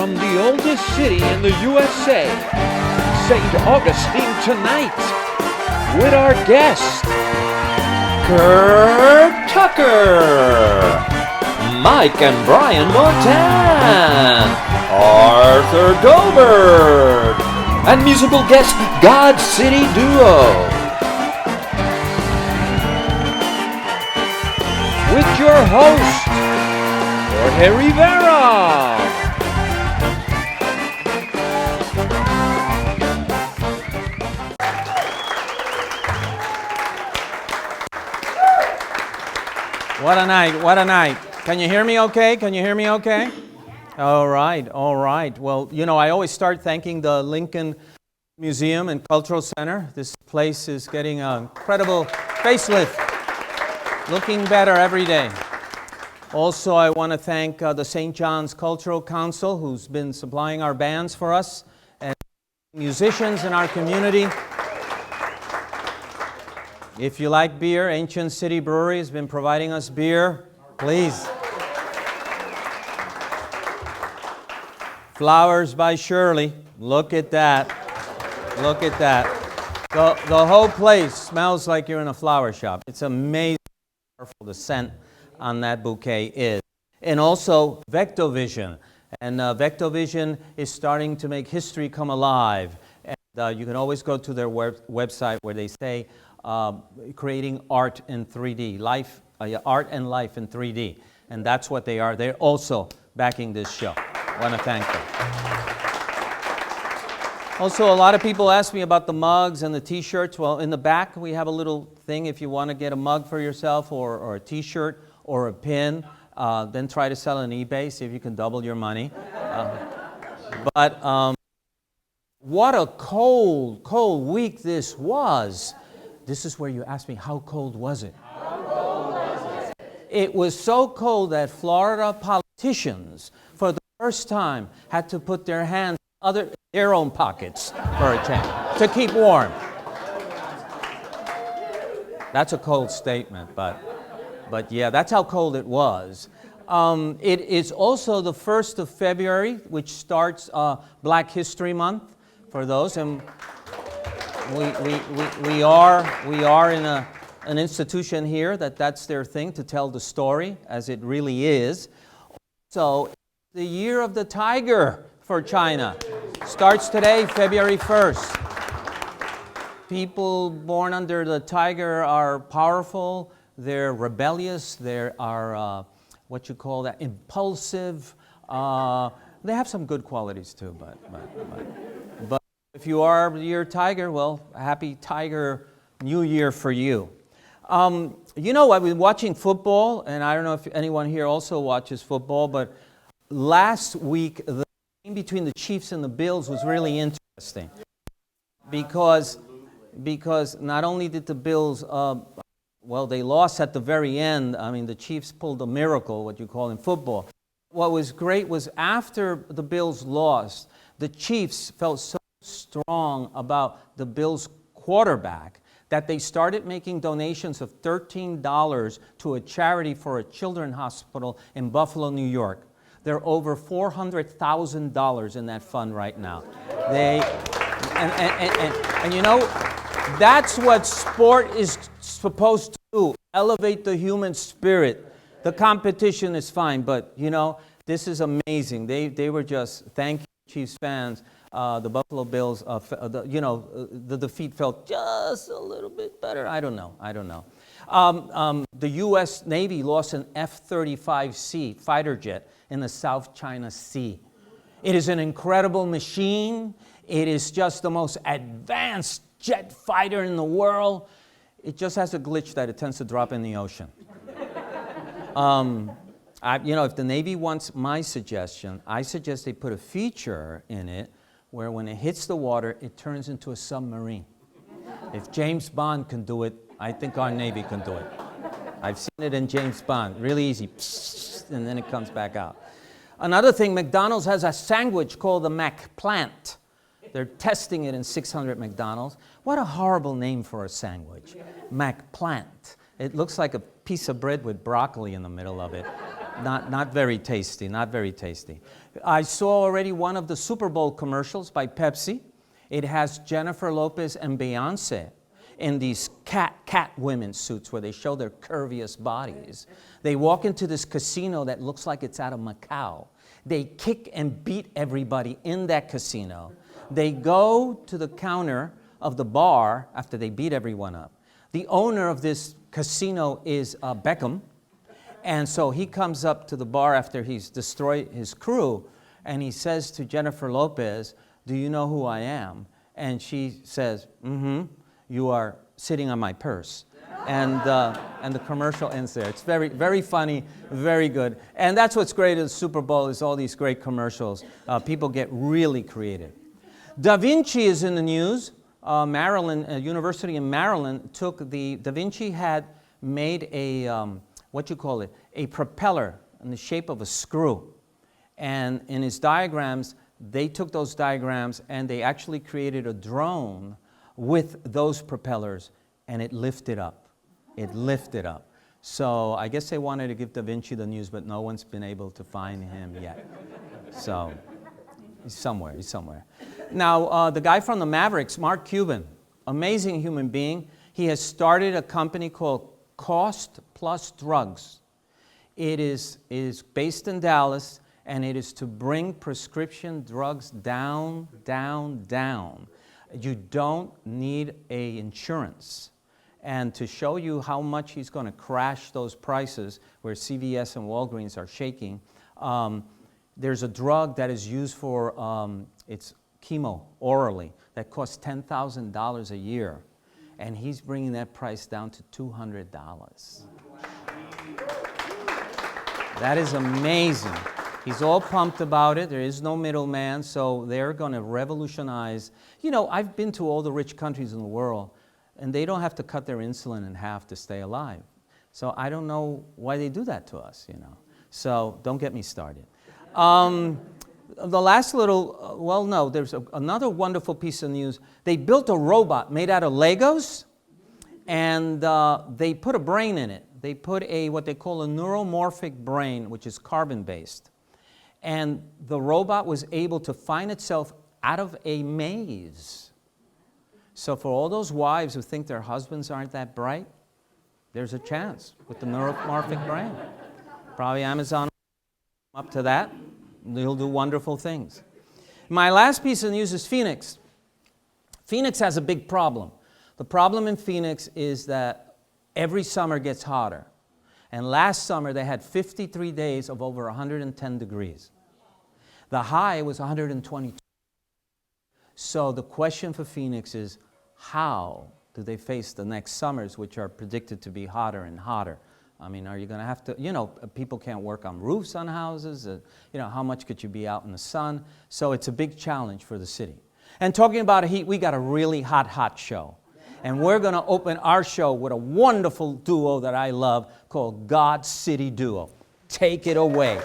from the oldest city in the USA, St. Augustine tonight, with our guest, Curt Tucker, Mike and Brian Mountan, Arthur Goldberg, and musical guest God City Duo. With your host, Jorge Rivera. What a night, what a night. Can you hear me okay? Can you hear me okay? All right, all right. Well, you know, I always start thanking the Lincoln Museum and Cultural Center. This place is getting an incredible facelift, looking better every day. Also, I want to thank the St. John's Cultural Council, who's been supplying our bands for us, and musicians in our community. If you like beer, Ancient City Brewery has been providing us beer. Please. Flowers by Shirley. Look at that. Look at that. The whole place smells like you're in a flower shop. It's amazing how powerful the scent on that bouquet is. And also Vectovision. And Vectovision is starting to make history come alive. And you can always go to their website where they say creating art in 3D, art and life in 3D. And that's what they are. They're also backing this show. I want to thank them. Also, a lot of people ask me about the mugs and the t-shirts. Well, in the back, we have a little thing if you want to get a mug for yourself or a t-shirt or a pin. Then try to sell on eBay, see if you can double your money. But what a cold, cold week this was. This is where you ask me, how cold was it? How cold was it? It was so cold that Florida politicians, for the first time, had to put their hands in their own pockets for a change, to keep warm. That's a cold statement, but yeah, that's how cold it was. It is also the 1st of February, which starts Black History Month for those, and we are in an institution here that's their thing, to tell the story as it really is. So the year of the tiger for China starts today, February 1st. People born under the tiger are powerful, they're rebellious, they are impulsive. They have some good qualities too, but if you are your tiger, well, happy Tiger New Year for you. You know, I've been watching football, and I don't know if anyone here also watches football, but last week, the game between the Chiefs and the Bills was really interesting. Because not only did the Bills, they lost at the very end. I mean, the Chiefs pulled a miracle, what you call in football. What was great was after the Bills lost, the Chiefs felt so strong about the Bills quarterback that they started making donations of $13 to a charity for a children's hospital in Buffalo, New York. There are over $400,000 in that fund right now. And you know, that's what sport is supposed to do, elevate the human spirit. The competition is fine, but you know, this is amazing. They were just, thank you, Chiefs fans. The Buffalo Bills, the defeat felt just a little bit better. I don't know. The U.S. Navy lost an F-35C fighter jet in the South China Sea. It is an incredible machine. It is just the most advanced jet fighter in the world. It just has a glitch that it tends to drop in the ocean. If the Navy wants my suggestion, I suggest they put a feature in it where when it hits the water, it turns into a submarine. If James Bond can do it, I think our Navy can do it. I've seen it in James Bond, really easy, and then it comes back out. Another thing, McDonald's has a sandwich called the McPlant. They're testing it in 600 McDonald's. What a horrible name for a sandwich, McPlant. It looks like a piece of bread with broccoli in the middle of it. Not very tasty, not very tasty. I saw already one of the Super Bowl commercials by Pepsi. It has Jennifer Lopez and Beyonce in these cat women suits where they show their curviest bodies. They walk into this casino that looks like it's out of Macau. They kick and beat everybody in that casino. They go to the counter of the bar after they beat everyone up. The owner of this casino is Beckham. And so he comes up to the bar after he's destroyed his crew, and he says to Jennifer Lopez, "Do you know who I am?" And she says, "Mm-hmm, you are sitting on my purse." And the commercial ends there. It's very, very funny, very good. And that's what's great at the Super Bowl is all these great commercials. People get really creative. Da Vinci is in the news. Maryland, a university in Maryland Da Vinci had made a, a propeller in the shape of a screw. And in his diagrams, they took those diagrams and they actually created a drone with those propellers, and it lifted up. It lifted up. So I guess they wanted to give Da Vinci the news, but no one's been able to find him yet. So he's somewhere. Now, the guy from the Mavericks, Mark Cuban, amazing human being. He has started a company called Cost Plus Drugs. It is based in Dallas, and it is to bring prescription drugs down, down, down. You don't need an insurance. And to show you how much he's going to crash those prices, where CVS and Walgreens are shaking, there's a drug that is used for, it's chemo orally, that costs $10,000 a year. And he's bringing that price down to $200. That is amazing. He's all pumped about it. There is no middleman, so they're going to revolutionize. You know, I've been to all the rich countries in the world, and they don't have to cut their insulin in half to stay alive. So I don't know why they do that to us, you know. So don't get me started. The last little, there's another wonderful piece of news. They built a robot made out of Legos, and they put a brain in it. They put what they call a neuromorphic brain, which is carbon-based. And the robot was able to find itself out of a maze. So for all those wives who think their husbands aren't that bright, there's a chance with the neuromorphic brain. Probably Amazon up to that. They'll do wonderful things. My last piece of news is Phoenix. Phoenix has a big problem. The problem in Phoenix is that every summer gets hotter. And last summer they had 53 days of over 110 degrees. The high was 122. So the question for Phoenix is, how do they face the next summers, which are predicted to be hotter and hotter? I mean, are you going to have to, people can't work on roofs on houses. How much could you be out in the sun? So it's a big challenge for the city. And talking about heat, we got a really hot show. And we're going to open our show with a wonderful duo that I love called God City Duo. Take it away.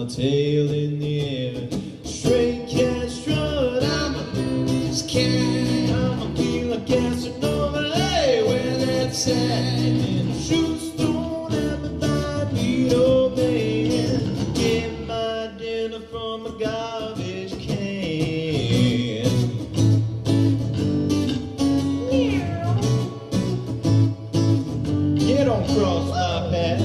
Tail in the air, straight cat strut. I'm a loose cat. I'm a feel like Casanova. Hey, where that's at? And shoots don't ever die, me, oh baby. dinner from a garbage can. You don't cross our path.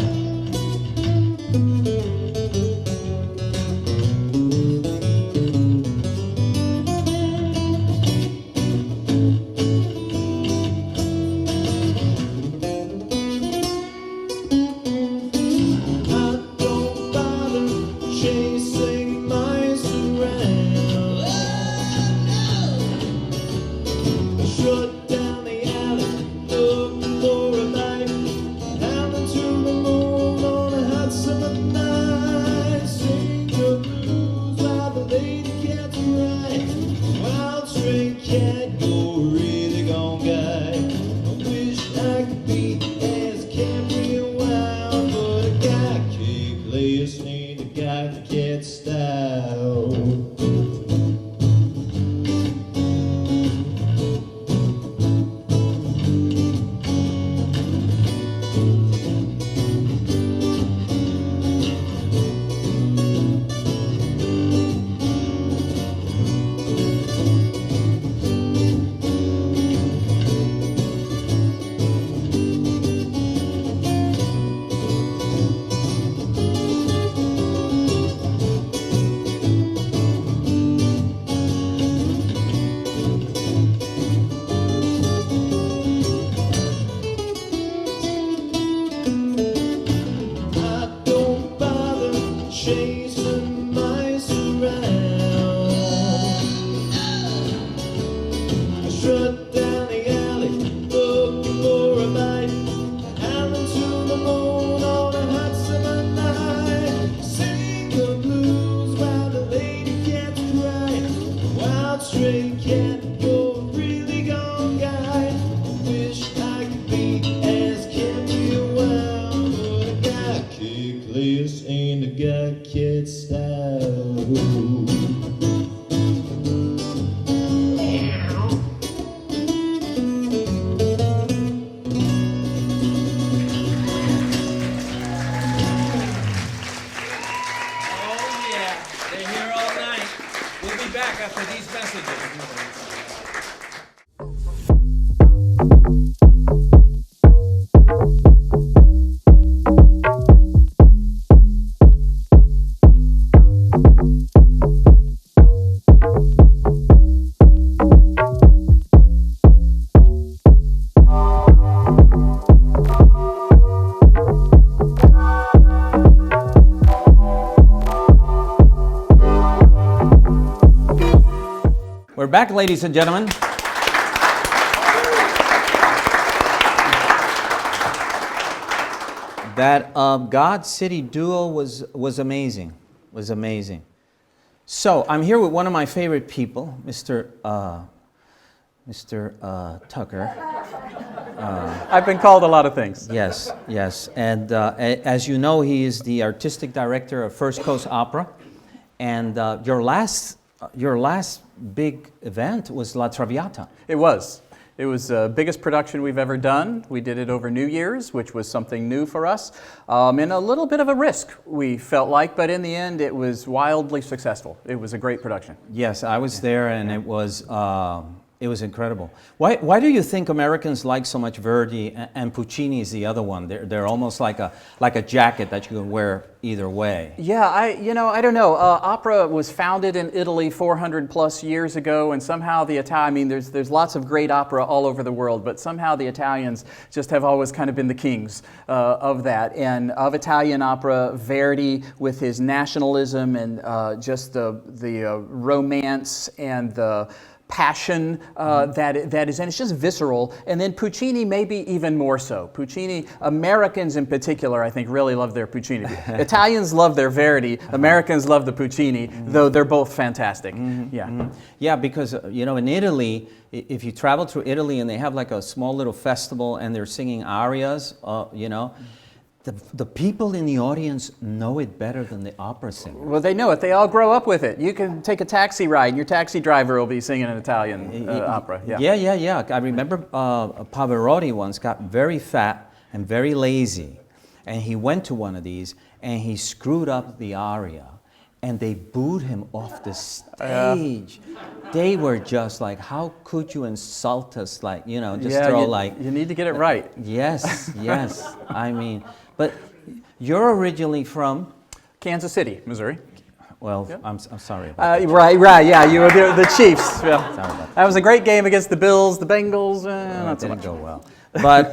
We're back, ladies and gentlemen. That God City duo was amazing. Was amazing. So I'm here with one of my favorite people, Mr. Tucker. I've been called a lot of things. Yes, yes. And as you know, he is the artistic director of First Coast Opera. And your last big event was La Traviata. It was. It was the biggest production we've ever done. We did it over New Year's, which was something new for us, and a little bit of a risk, we felt like, but in the end, it was wildly successful. It was a great production. Yes, I was there, and it was incredible. Why do you think Americans like so much Verdi and Puccini is the other one? They're almost like a jacket that you can wear either way. Yeah, I don't know. Opera was founded in Italy 400 plus years ago, and somehow there's lots of great opera all over the world, but somehow the Italians just have always kind of been the kings of that. And of Italian opera, Verdi with his nationalism and just the romance and the passion that is, and it's just visceral. And then Puccini maybe even more so. Puccini, Americans in particular, I think really love their Puccini. Italians love their Verdi, Americans love the Puccini, though they're both fantastic. Yeah, because in Italy, if you travel through Italy and they have like a small little festival and they're singing arias, the people in the audience know it better than the opera singers. Well, they know it. They all grow up with it. You can take a taxi ride, and your taxi driver will be singing an Italian opera. Yeah. I remember Pavarotti once got very fat and very lazy, and he went to one of these, and he screwed up the aria. and they booed him off the stage. They were just like, how could you insult us? Like, you know, just throw like... You need to get it right. Yes, yes. I mean, but you're originally from? Kansas City, Missouri. Well, I'm sorry about that. Right, yeah, you were the Chiefs. Yeah. Sorry about That was a great game against the Bills, the Bengals, that. not so Didn't much. go well. But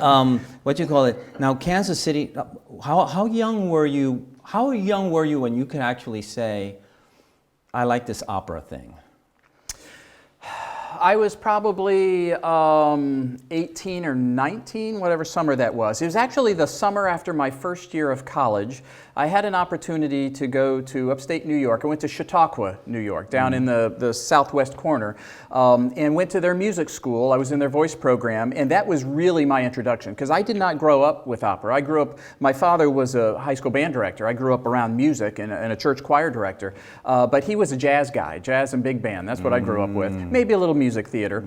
what you call it? Now, Kansas City. How young were you? How young were you when you could actually say, "I like this opera thing"? I was probably 18 or 19, whatever summer that was. It was actually the summer after my first year of college. I had an opportunity to go to upstate New York. I went to Chautauqua, New York, down in the southwest corner, and went to their music school. I was in their voice program, and that was really my introduction, because I did not grow up with opera. I grew up, my father was a high school band director. I grew up around music and a church choir director, but he was a jazz guy, jazz and big band. That's what I grew up with. Maybe a little music theater.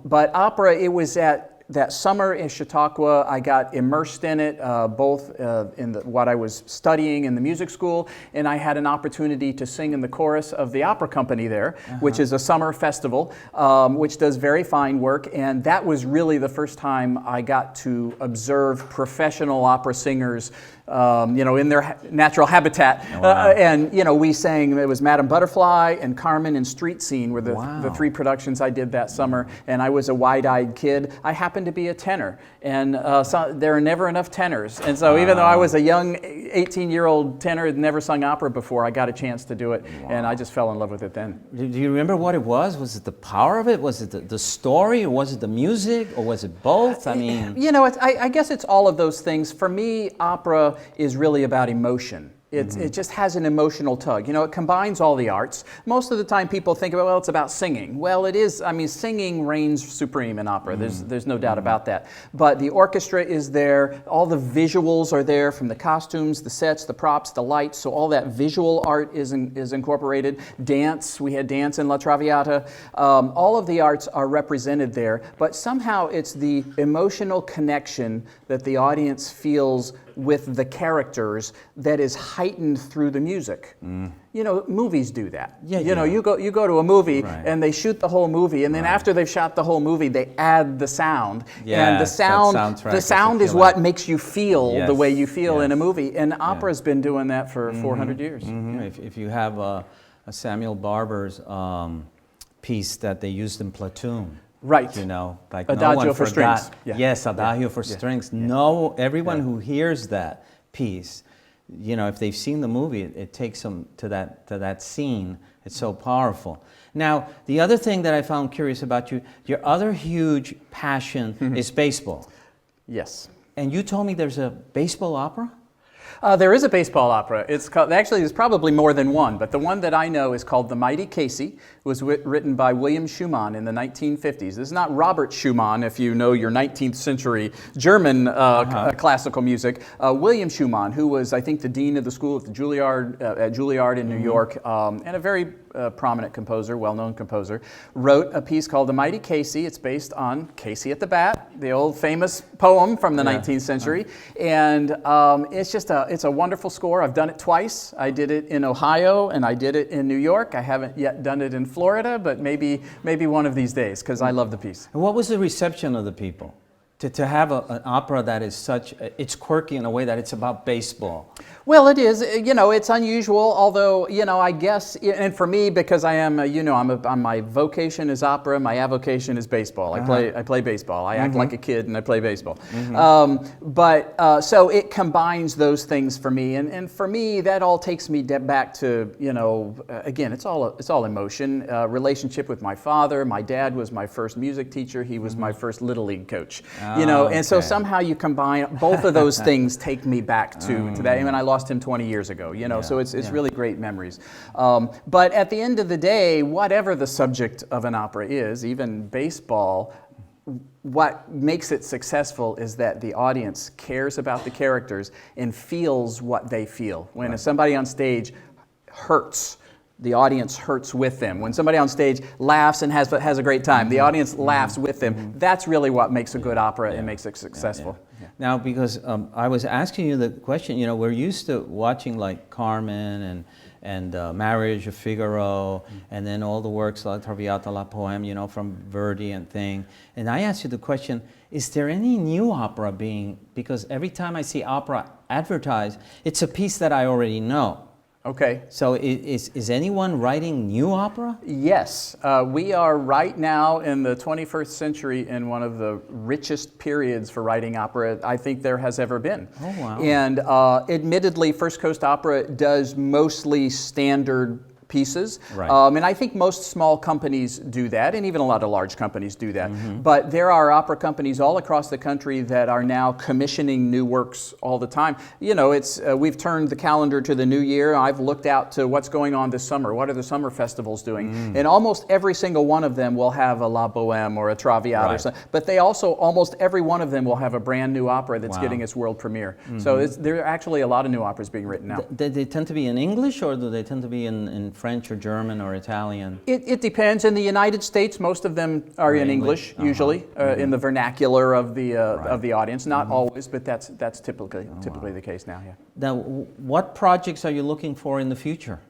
But opera, it was at that summer in Chautauqua. I got immersed in it, both in what I was studying in the music school, and I had an opportunity to sing in the chorus of the opera company there, which is a summer festival, which does very fine work. And that was really the first time I got to observe professional opera singers, you know, in their natural habitat. And, you know, we sang, it was Madame Butterfly and Carmen and Street Scene were the three productions I did that summer. And I was a wide-eyed kid. I happened to be a tenor. And so there are never enough tenors. And so even though I was a young 18-year-old tenor, had never sung opera before, I got a chance to do it. And I just fell in love with it then. Do you remember what it was? Was it the power of it? Was it the story? Or was it the music? Or was it both? I mean... You know, I guess it's all of those things. For me, opera is really about emotion. It just has an emotional tug. You know, it combines all the arts. Most of the time people think about, well, it's about singing. Well, it is. I mean, singing reigns supreme in opera. There's no doubt about that. But the orchestra is there. All the visuals are there, from the costumes, the sets, the props, the lights. So all that visual art is incorporated. Dance, we had dance in La Traviata. All of the arts are represented there. But somehow it's the emotional connection that the audience feels with the characters that is heightened through the music. You know, movies do that. You know, you go to a movie and they shoot the whole movie, and then after they've shot the whole movie, they add the sound. And the sound is what makes you feel the way you feel in a movie. And opera's been doing that for 400 years. If you have a Samuel Barber's piece that they used in Platoon. Right. You know, like Adagio no one for forgot. strings. Yeah. Yes, Adagio for strings. No, everyone who hears that piece, you know, if they've seen the movie, it takes them to that scene. It's so powerful. Now, the other thing that I found curious about you, your other huge passion is baseball. Yes. And you told me there's a baseball opera? There is a baseball opera. It's called, actually, there's probably more than one, but the one that I know is called The Mighty Casey. It was written by William Schumann in the 1950s. This is not Robert Schumann, if you know your 19th century German classical music. William Schumann, who was, I think, the dean of the school at Juilliard in New York, and a very prominent composer, well-known composer, wrote a piece called The Mighty Casey. It's based on Casey at the Bat, the old famous poem from the 19th century. And it's a wonderful score. I've done it twice. I did it in Ohio and I did it in New York. I haven't yet done it in Florida, but maybe one of these days, because I love the piece. And what was the reception of the people? To have an opera that is such, it's quirky in a way that it's about baseball. Well, it is. You know, it's unusual, although, you know, I guess, and for me, because I am, you know, my vocation is opera, my avocation is baseball. I play baseball. I act like a kid and I play baseball. So it combines those things for me, and for me, that all takes me back to, you know, again, it's all emotion. Relationship with my father. My dad was my first music teacher. He was my first Little League coach. You know, and so somehow you combine both of those things. Take me back to that. I mean, I lost him 20 years ago. You know, so it's really great memories. But at the end of the day, whatever the subject of an opera is, even baseball, what makes it successful is that the audience cares about the characters and feels what they feel. When somebody on stage hurts, the audience hurts with them. When somebody on stage laughs and has a great time, the audience laughs with them. That's really what makes a good opera and makes it successful. Now, because I was asking you the question, you know, we're used to watching like Carmen and Marriage of Figaro, and then all the works like Traviata, La Poème, you know, from Verdi and thing. And I asked you the question, is there any new opera being, because every time I see opera advertised, it's a piece that I already know. Okay. So is anyone writing new opera? Yes, we are right now in the 21st century in one of the richest periods for writing opera I think there has ever been. Oh, wow. And admittedly, First Coast Opera does mostly standard pieces. Right. And I think most small companies do that, and even a lot of large companies do that. But there are opera companies all across the country that are now commissioning new works all the time. You know, it's we've turned the calendar to the new year. I've looked out to what's going on this summer. What are the summer festivals doing? And almost every single one of them will have a La Bohème or a Traviata or something. But they also, almost every one of them will have a brand new opera that's getting its world premiere. So there are actually a lot of new operas being written now. Do they tend to be in English, or do they tend to be in French or German or Italian? It depends. In the United States, most of them are in English, usually, in the vernacular of the audience. Not always, but that's typically the case now. Yeah. Now, what projects are you looking for in the future?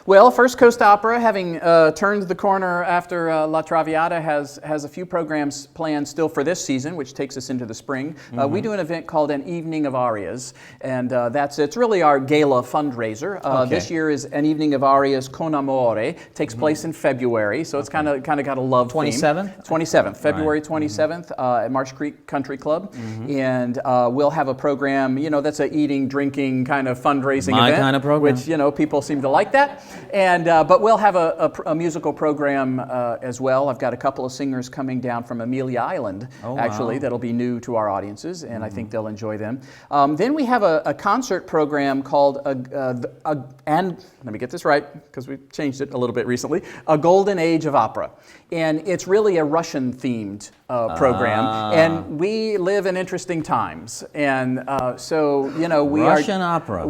Well, First Coast Opera, having turned the corner after La Traviata, has a few programs planned still for this season, which takes us into the spring. We do an event called An Evening of Arias, and it's really our gala fundraiser. This year is An Evening of Arias con Amore. Takes place in February, so it's kind of got a love 27th? theme. 27th, February 27th at Marsh Creek Country Club, and we'll have a program. You know, that's a eating, drinking kind of fundraising My event, kind of program. which people seem to like that. And but we'll have a musical program as well. I've got a couple of singers coming down from Amelia Island, actually, that'll be new to our audiences, and I think they'll enjoy them. Then we have a concert program called, and let me get this right, because we changed it a little bit recently, A Golden Age of Opera. And it's really a Russian-themed program, and we live in interesting times, and so Russian opera.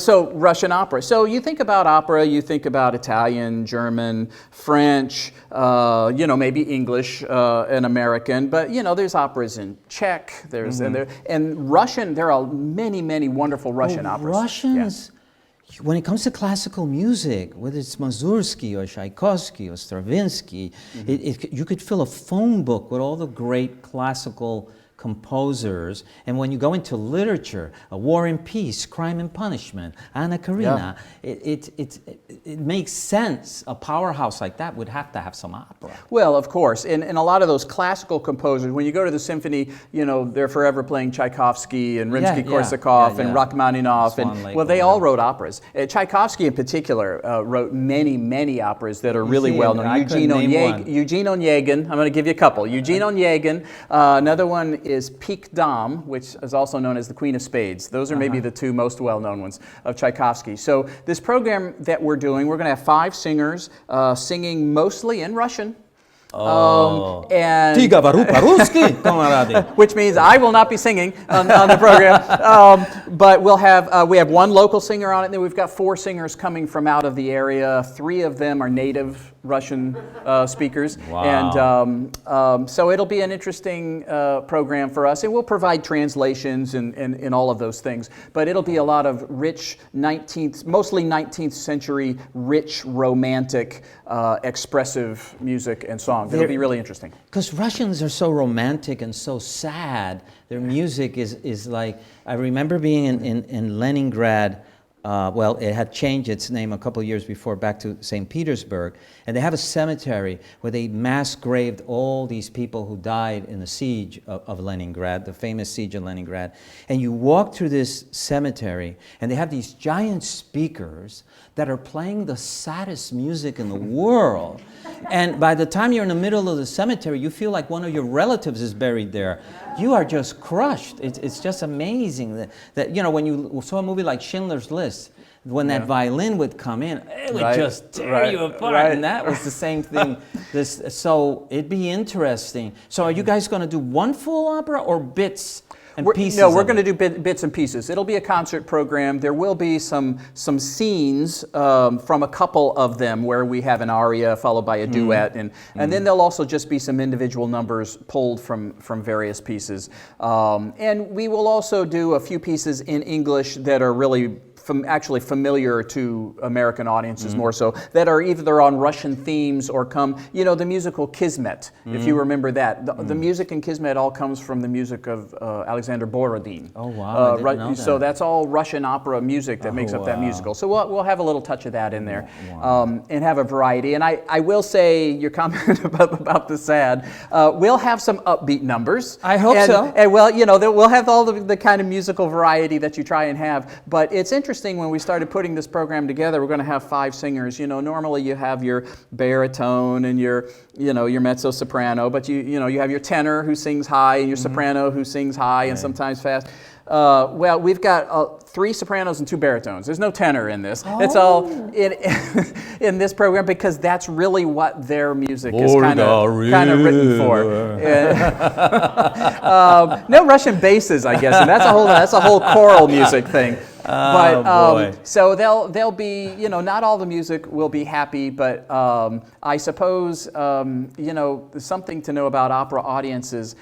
So Russian opera. So you think about opera, you think about Italian, German, French, maybe English and American, but there's operas in Czech, and Russian. There are many wonderful Russian operas. Russians. Yeah. When it comes to classical music, whether it's Mussorgsky or Tchaikovsky or Stravinsky, you could fill a phone book with all the great classical composers. And when you go into literature, A War and Peace, Crime and Punishment, Anna Karenina, it makes sense. A powerhouse like that would have to have some opera. Well, of course. And a lot of those classical composers, when you go to the symphony, they're forever playing Tchaikovsky and Rimsky-Korsakov and Rachmaninoff. And they all wrote operas. Tchaikovsky in particular wrote many operas that are really well known. Eugene Onegin, I'm going to give you a couple. Eugene Onegin, another one is Pique Dame, which is also known as the Queen of Spades. Those are maybe the two most well-known ones of Tchaikovsky. So this program that we're doing, we're going to have 5 singers singing mostly in Russian. Which means I will not be singing on the program. But we have one local singer on it, and then we've got 4 singers coming from out of the area. 3 of them are native Russian speakers. Wow. And so it'll be an interesting program for us, and we'll provide translations and all of those things. But it'll be a lot of rich mostly 19th century, rich, romantic, expressive music and song. It'll be really interesting. Because Russians are so romantic and so sad. Their music is like, I remember being in Leningrad. It had changed its name a couple of years before back to St. Petersburg. And they have a cemetery where they mass graved all these people who died in the siege of Leningrad, the famous siege of Leningrad. And you walk through this cemetery, and they have these giant speakers that are playing the saddest music in the world. And by the time you're in the middle of the cemetery, you feel like one of your relatives is buried there. You are just crushed. It's just amazing that when you saw a movie like Schindler's List, when that violin would come in, it would just tear you apart. And that was the same thing. So it'd be interesting. So are you guys going to do one full opera or bits and pieces? No, we're going to do bits and pieces. It'll be a concert program. There will be some scenes from a couple of them where we have an aria followed by a duet, and then there'll also just be some individual numbers pulled from various pieces. And we will also do a few pieces in English that are really actually familiar to American audiences more so, that are either on Russian themes or come, you know, the musical Kismet, if you remember that. The music in Kismet all comes from the music of Alexander Borodin. Oh, wow, I didn't know that. So that's all Russian opera music that makes up that musical. So we'll have a little touch of that in there, and have a variety. And I will say, your comment about the sad, we'll have some upbeat numbers. I hope so. And well, you know, we'll have all the kind of musical variety that you try and have. But it's interesting, when we started putting this program together, we're going to have 5 singers. You know, normally you have your baritone and your mezzo soprano, but you have your tenor who sings high and your soprano who sings high and sometimes fast. Well, we've got 3 sopranos and 2 baritones. There's no tenor in this. It's all in this program, because that's really what their music is kind of written for. No Russian basses, I guess, and that's a whole choral music thing. So they'll be, you know, not all the music will be happy, but I suppose, you know, something to know about opera audiences.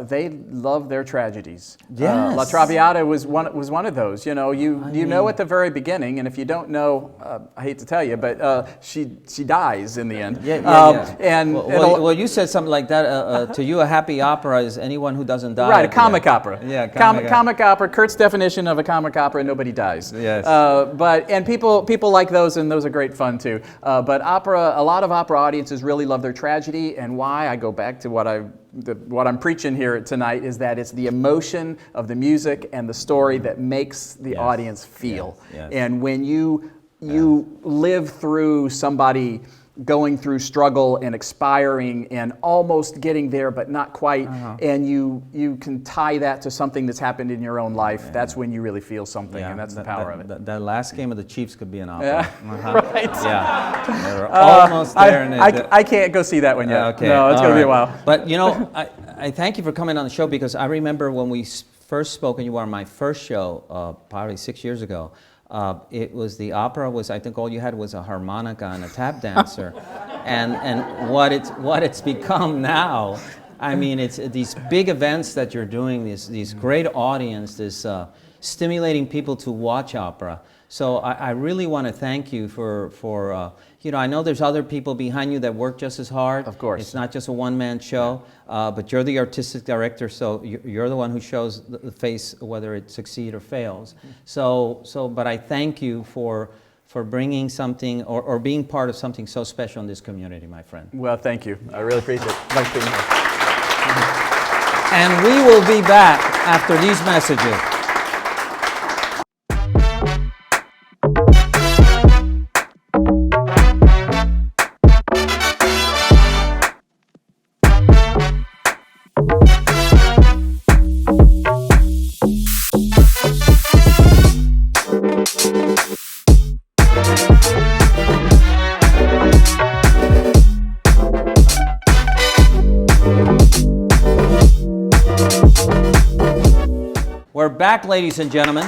They love their tragedies. Yes. La Traviata was one of those. You know, you know at the very beginning, and if you don't know, I hate to tell you, but she dies in the end. Well, you said something like that. To you, a happy opera is anyone who doesn't die. Right, a comic opera. Yeah, comic opera. Kurt's definition of a comic opera: nobody dies. Yes. And people like those, and those are great fun too. But opera, a lot of opera audiences really love their tragedy, and why I go back to what I'm preaching here tonight is that it's the emotion of the music and the story that makes the audience feel. Yes. And when you live through somebody going through struggle and expiring and almost getting there but not quite, and you can tie that to something that's happened in your own life, that's when you really feel something, and that's the power of it. That last game of the Chiefs could be an opera. Right. Yeah. They were almost there. I can't go see that one yet. Okay. No, it's going to be a while. But, you know, I thank you for coming on the show, because I remember when we first spoke, and you were on my first show, probably 6 years ago. It was the opera was, I think all you had was a harmonica and a tap dancer, and what it's become now. I mean, it's these big events that you're doing, these great audience, this stimulating people to watch opera. So I really want to thank you for you know, I know there's other people behind you that work just as hard. Of course. It's not just a one-man show, but you're the artistic director, so you're the one who shows the face whether it succeeds or fails. But I thank you for bringing something or being part of something so special in this community, my friend. Well, thank you. I really appreciate it. Thanks for being here. And we will be back after these messages. We're back, ladies and gentlemen.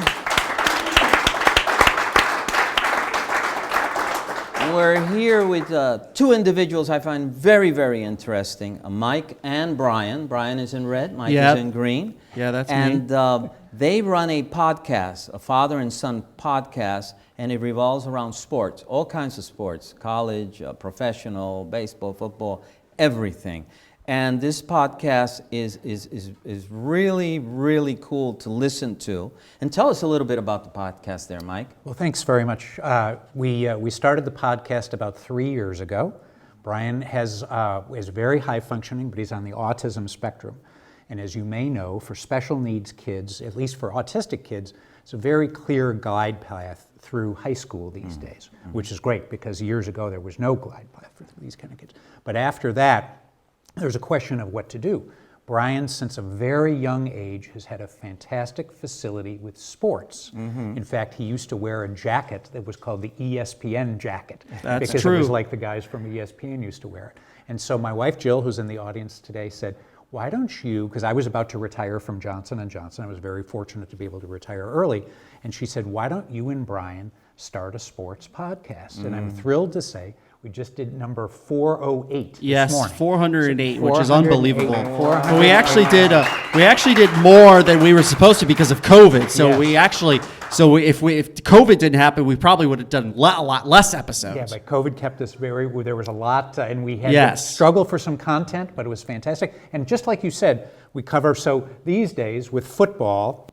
We're here with 2 individuals I find very, very interesting, Mike and Brian. Brian is in red, Mike is in green. Yeah, that's me. And they run a podcast, a father and son podcast, and it revolves around sports, all kinds of sports, college, professional, baseball, football, everything. And this podcast is really, really cool to listen to. And tell us a little bit about the podcast there, Mike. Well, thanks very much. We started the podcast about 3 years ago. Brian is very high functioning, but he's on the autism spectrum. And as you may know, for special needs kids, at least for autistic kids, it's a very clear glide path through high school these days, which is great, because years ago there was no glide path for these kind of kids. But after that, there's a question of what to do. Brian, since a very young age, has had a fantastic facility with sports. In fact, he used to wear a jacket that was called the ESPN jacket. That's because true. It was like the guys from ESPN used to wear it. And so my wife, Jill, who's in the audience today, said, why don't you, because I was about to retire from Johnson & Johnson. I was very fortunate to be able to retire early. And she said, why don't you and Brian start a sports podcast? And I'm thrilled to say, We just did number 408 Yes, this morning. 408, which is 408, unbelievable. 408. But we actually did more than we were supposed to because of COVID. So Yes. we actually, if COVID didn't happen, we probably would have done a lot less episodes. Yeah, but COVID kept us there was a lot, and we had to Yes. struggle for some content, but it was fantastic. And just like you said, we cover, so these days with football,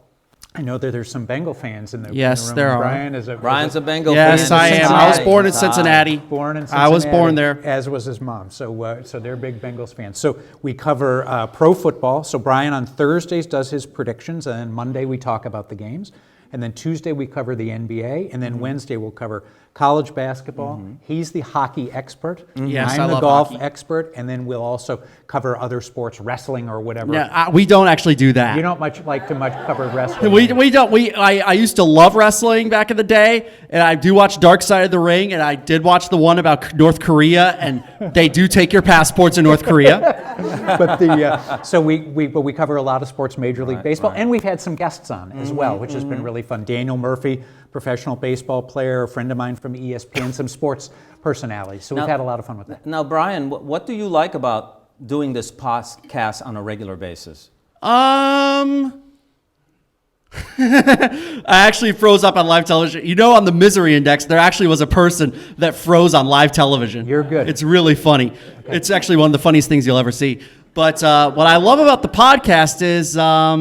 I know that there's some Bengal fans in the, Yes, in the room. there are. Brian's a Bengal Yes, fan. I am. I was born in Cincinnati. Born in Cincinnati. I was born there. As was his mom. So they're big Bengals fans. So we cover pro football. So Brian on Thursdays does his predictions, and then Monday we talk about the games. And then Tuesday we cover the NBA, and then Wednesday we'll cover college basketball. He's the hockey expert. Yes, I'm I the love golf hockey. expert, and then we'll also cover other sports, wrestling or whatever. Yeah, we don't actually do that. You don't like to cover wrestling. We don't. I used to love wrestling back in the day, and I do watch Dark Side of the Ring, and I did watch the one about North Korea, and they do take your passports in North Korea. But so we cover a lot of sports, Major League Baseball, and we've had some guests on as well, which has been really fun. Daniel Murphy, professional baseball player, a friend of mine from ESPN, some sports personalities. So we've had a lot of fun with that. Now, Brian, what do you like about doing this podcast on a regular basis? I actually froze up on live television. You know, on the misery index, there actually was a person that froze on live television. You're good. It's really funny. Okay. It's actually one of the funniest things you'll ever see. But what I love about the podcast is I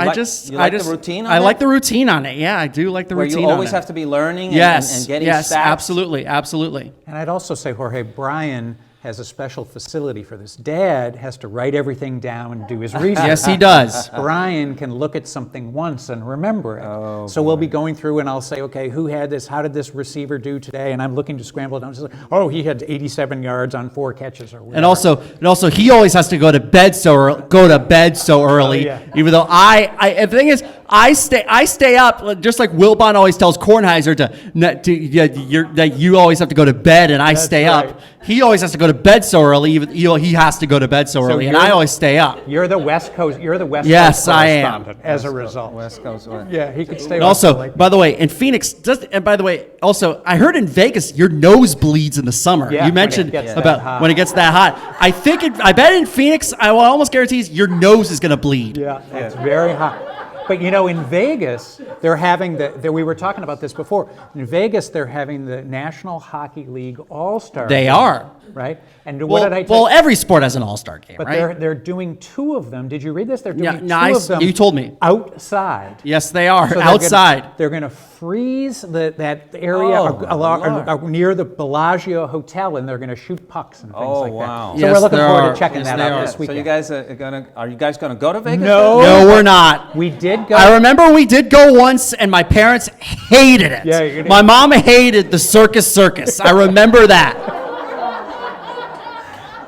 like the routine on it? I like the routine on it. Yeah, I do like the Where routine on it. you always have to be learning and getting yes, stats. absolutely. And I'd also say, Jorge, Brian has a special facility for this. Dad has to write everything down and do his research. Yes, he does. Brian can look at something once and remember it. So we'll be going through and I'll say, okay, who had this? How did this receiver do today? And I'm looking to scramble it down. Like, oh, he had 87 yards on 4 catches or whatever. And also, he always has to go to bed so early. Yeah. Even though the thing is, I stay up just like Wilbon always tells Kornheiser that you always have to go to bed, and I stay right. up. He always has to go to bed so early. Even he has to go to bed so early, and I always stay up. You're the West Coast. You're the West Yes, Coast I am. correspondent as a result. West Coast. Yeah, he could stay. And up also, till late. by the way, in Phoenix, I heard in Vegas your nose bleeds in the summer. Yeah, You mentioned when it gets that about hot. when it gets that hot. I bet in Phoenix, I will almost guarantee your nose is going to bleed. Yeah, it's very hot. But you know, in Vegas, they're having we were talking about this before. In Vegas, they're having the National Hockey League All-Star They game, are. right? And what did I tell Well, every sport has an all-star game, But right? they're doing 2 of them. Did you read this? They're doing Yeah, 2 nice. of them. You told me. Outside. Yes, they are. So Outside. they're going to freeze that area near the Bellagio Hotel, and they're going to shoot pucks and things like wow. that. So Yes, we're looking there forward are. to checking Yes, that they out are. this So weekend. you guys are you guys gonna go to Vegas? No. No, we're not. We did go. I remember we did go once, and my parents hated it. Yeah, you're gonna- My mom hated the circus. I remember that.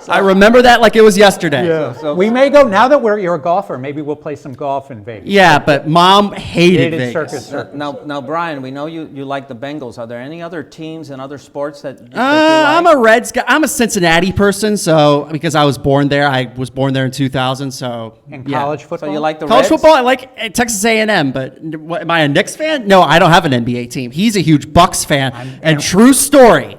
I remember that like it was yesterday. Yeah. We may go, now that you're a golfer, maybe we'll play some golf in Vegas. Yeah, but mom hated Vegas. circus. Now, Brian, we know you like the Bengals. Are there any other teams and other sports that you I'm like? a Reds guy. I'm a Cincinnati person, so because I was born there. I was born there in 2000, so And yeah. college football? So you like the College Reds? football, I like Texas A&M, but am I a Knicks fan? No, I don't have an NBA team. He's a huge Bucks fan. And true story,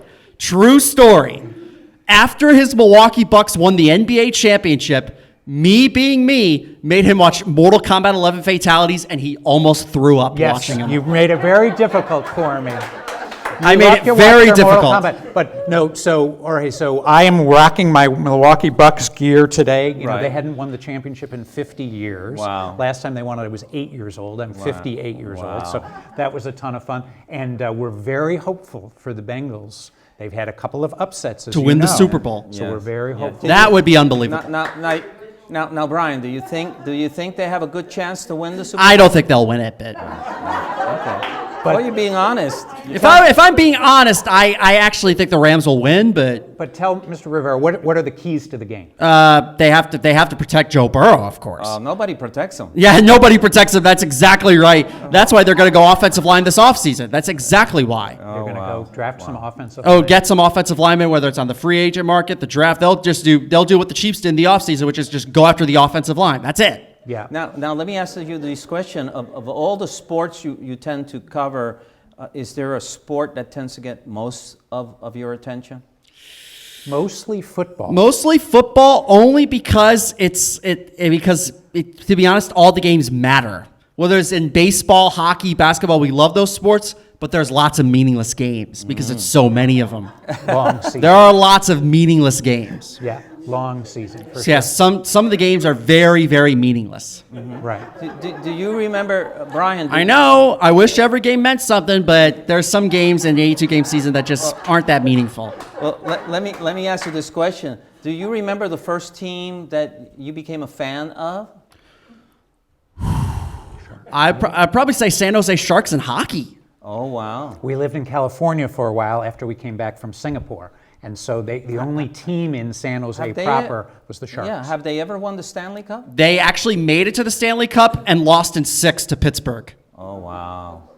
after his Milwaukee Bucks won the NBA championship, me being me made him watch Mortal Kombat 11 Fatalities, and he almost threw up Yes, watching them. you made it very difficult for me. I made it very difficult. But no, so I am rocking my Milwaukee Bucks gear today. You know, Right. they hadn't won the championship in 50 years. Wow. Last time they won it, I was 8 years old. I'm 58 years old. So that was a ton of fun. And we're very hopeful for the Bengals. They've had a couple of upsets To win the Super Bowl. So Yes. we're very hopeful. That would be unbelievable. Now, Brian, do you think they have a good chance to win the Super Bowl? I don't think they'll win it, but Okay. Well, you're being honest. if I'm being honest, I actually think the Rams will win, but But tell Mr. Rivera, what are the keys to the game? they have to protect Joe Burrow, of course. Nobody protects them. Yeah, nobody protects him. That's exactly right. That's why they're going to go offensive line this offseason. That's exactly why. They're going to go draft some offensive. Oh, get some offensive linemen, whether it's on the free agent market, the draft. They'll do what the Chiefs did in the offseason, which is just go after the offensive line. That's it. Yeah. Now let me ask you this question: of all the sports you tend to cover, Is there a sport that tends to get most of your attention? Mostly football. Mostly football, only because to be honest, all the games matter. Whether it's in baseball, hockey, basketball, we love those sports, but there's lots of meaningless games because it's so many of them. Long season. There are lots of meaningless games. Yeah, long season. For So yes, some of the games are very, very meaningless. Right. Do you remember, Brian? I know. I wish every game meant something, but there's some games in the 82-game season that just aren't that meaningful. Well, let me ask you this question. Do you remember the first team that you became a fan of? I'd probably say San Jose Sharks in hockey. Oh, wow. We lived in California for a while after we came back from Singapore. And so the only team in San Jose Have they- proper was the Sharks. Yeah, have they ever won the Stanley Cup? They actually made it to the Stanley Cup and lost in 6 to Pittsburgh. Oh, wow.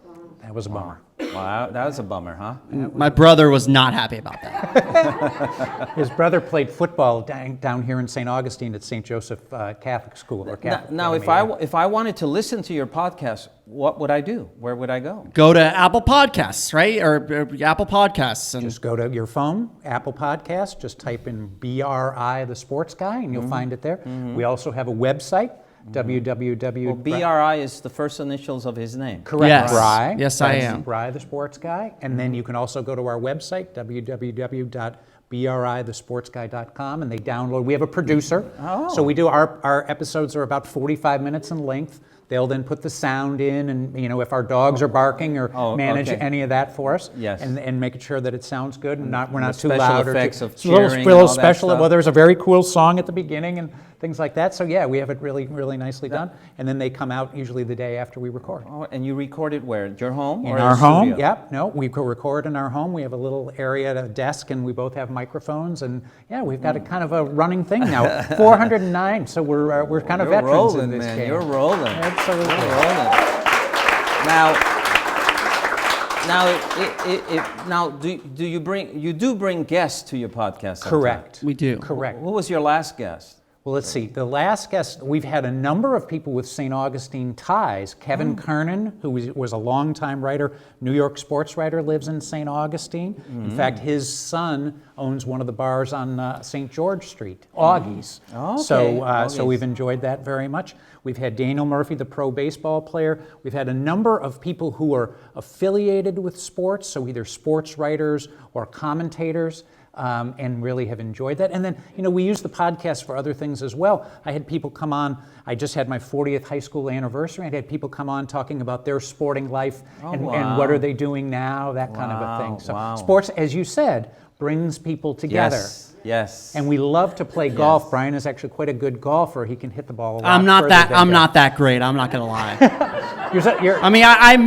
That was a bummer. Wow, that was a bummer, huh? My brother was not happy about that. His brother played football down here in St. Augustine at St. Joseph Catholic School. Or Catholic Now, Academy. if I wanted to listen to your podcast, what would I do? Where would I go? Go to Apple Podcasts, right? Or Apple Podcasts. And Just go to your phone, Apple Podcasts, just type in BRI The Sports Guy, and you'll find it there. We also have a website, www. Well, BRI is the first initials of his name. Correct. Yes. Bri. Yes, I That's am. Bri the Sports Guy. And then you can also go to our website, www.brithesportsguy.com, and they download. We have a producer. Oh. So we do our episodes are about 45 minutes in length. They'll then put the sound in, and if our dogs are barking or manage okay. any of that for us, Yes. and making sure that it sounds good and we're not too special loud effects or of too, little, cheering little and all that special. stuff. Well, there's a very cool song at the beginning and things like that. So yeah, we have it really, really nicely done, and then they come out usually the day after we record. Oh, and you record it where? At your home? In or our a home, studio? yep. No, we could record in our home. We have a little area at a desk, and we both have microphones, and yeah, we've got a kind of a running thing now. 409, so we're kind of You're veterans rolling, in this man. game. You're rolling. Absolutely. You're rolling. Now, do you bring guests to your podcast? sometimes? Correct. we do. Correct. Who was your last guest? Well, let's see. The last guest, we've had a number of people with St. Augustine ties. Kevin Carnan, who was a longtime writer, New York sports writer, lives in St. Augustine. In fact, his son owns one of the bars on St. George Street, Augie's. Okay. So Augie's. we've enjoyed that very much. We've had Daniel Murphy, the pro baseball player. We've had a number of people who are affiliated with sports, so either sports writers or commentators. And really have enjoyed that. And then, we use the podcast for other things as well. I had people come on. I just had my 40th high school anniversary. I had people come on talking about their sporting life and what are they doing now, that kind of a thing. So sports, as you said, brings people together. Yes. And we love to play golf. Brian is actually quite a good golfer. He can hit the ball a lot I'm not further that. than I'm that. not that great. I'm not gonna lie. You're, I mean, I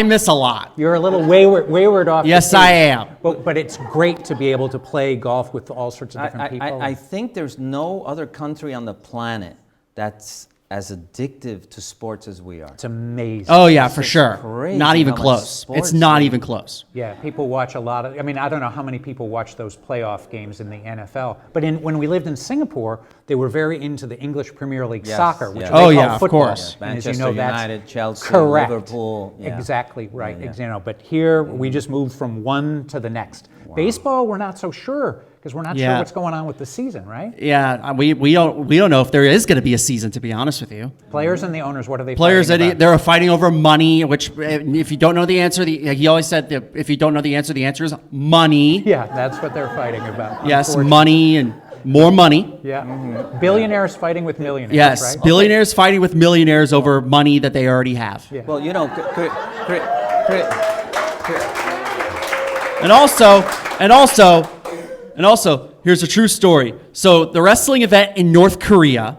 miss a lot. you're a little wayward off. Yes, the tee. I am. But it's great to be able to play golf with all sorts of different people. I think there's no other country on the planet that's as addictive to sports as we are. It's amazing. Oh yeah, for sure. crazy Not even how much close. sports It's not there even close. Yeah, people watch a lot of. I mean, I don't know how many people watch those playoff games in the NFL. But when we lived in Singapore, they were very into the English Premier League Yes, soccer, which yeah. they Oh, call yeah, of football. course. And as Manchester you know, that's United, Chelsea, correct. Liverpool. Yeah. Exactly right. Yeah. But here we just moved from one to the next. Baseball, we're not so sure because we're not sure Yeah. what's going on with the season, right? Yeah, we don't know if there is going to be a season. To be honest with you, Players and the owners, what are they? players fighting about? they're fighting over money. Which, if you don't know the answer, he always said that if you don't know the answer is money. Yeah, that's what they're fighting about. Yes, unfortunately. money and more money. Yeah, Billionaires fighting with millionaires. Yes, right? billionaires fighting with millionaires over money that they already have. Yeah. Well, And also, here's a true story. So the wrestling event in North Korea,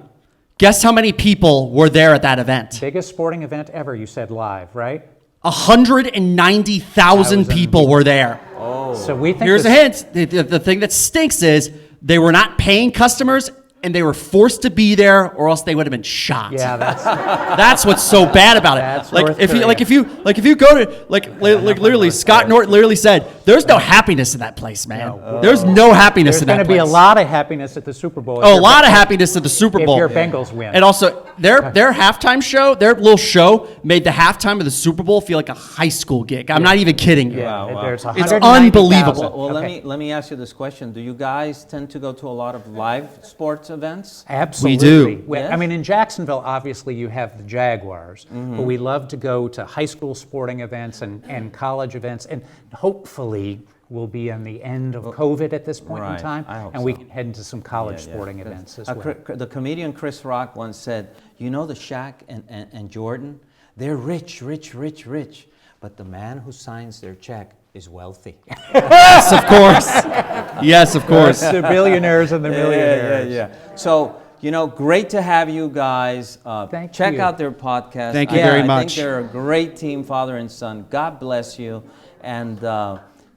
guess how many people were there at that event? Biggest sporting event ever, you said live, right? 190,000 people were there. So we think Here's a this- hint. The thing that stinks is they were not paying customers and they were forced to be there or else they would have been shot. Yeah, That's what's so bad about it. That's like North if you Korea. if you go to literally Scott Norton literally said there's no happiness in that place, man. There's no happiness there's in that going place. to be a lot of happiness at the Super Bowl. Oh, a lot of happiness at the Super if Bowl. your Bengals win. And also their halftime show, their little show made the halftime of the Super Bowl feel like a high school gig. I'm not even kidding you. Wow. There's It's 190,000. unbelievable. Well, Okay. let me ask you this question. Do you guys tend to go to a lot of live sports events? Absolutely. do. Yes? I mean, in Jacksonville, obviously, you have the Jaguars, but we love to go to high school sporting events and college events, and hopefully we'll be on the end of COVID at this point in Right. time, I hope and we so. can head into some college sporting events as well. The comedian Chris Rock once said, you know the Shaq and Jordan? They're rich, but the man who signs their check is wealthy. Yes, of course. Yes, of course. The billionaires and the millionaires. Yeah. So, great to have you guys. Thank Check you. out their podcast. Thank you very I much. think they're a great team, father and son. God bless you. And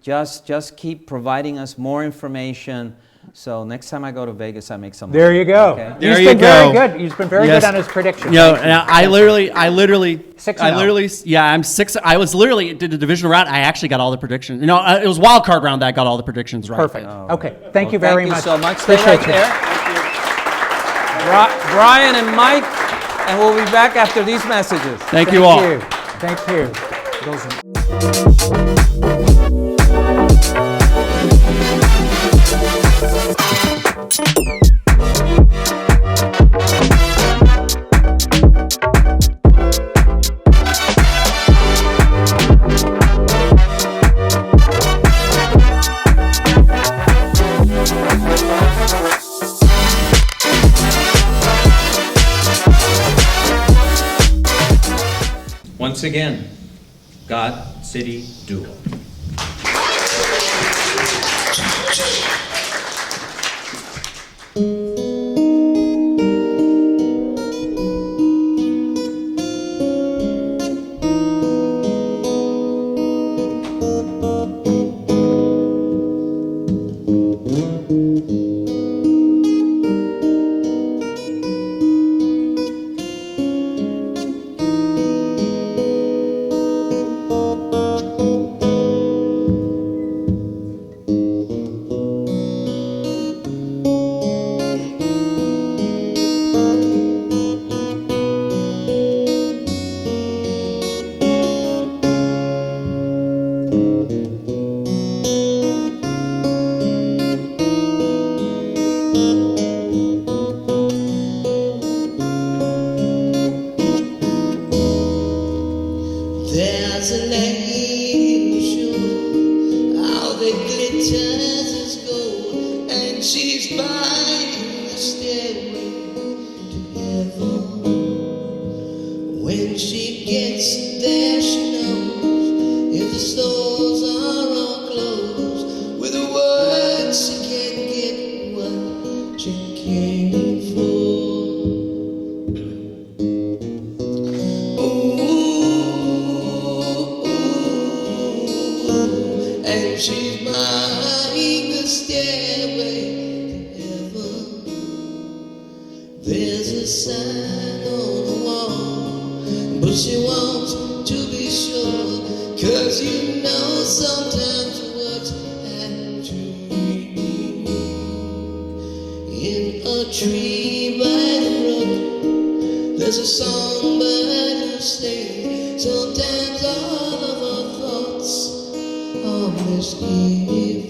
just keep providing us more information. So next time I go to Vegas, I make some money. There you go. Okay? There He's you been very go. good. He's been very Yes. good on his predictions. I literally, 6-0. yeah, I'm 6. I was literally did the divisional round. I actually got all the predictions. It was wild card round that I got all the predictions right. Perfect. Okay. Thank you very much. Thank you so much. Stay Appreciate right you. there. Brian and Mike, and we'll be back after these messages. Thank you all. Thank you. Once again, God City Duo. There's a lady who's sure how that glitters is gold, and she's buying the stairway to heaven. When she gets there, she knows if the stores are all closed. With the words, she can't get what she came for. And she's buying the stairway to heaven. There's a sign on the wall, but she wants to be sure, 'cause you know sometimes words have to be in a tree by the brook. There's a songbird who sings. Sometimes all of our thoughts are misgiving.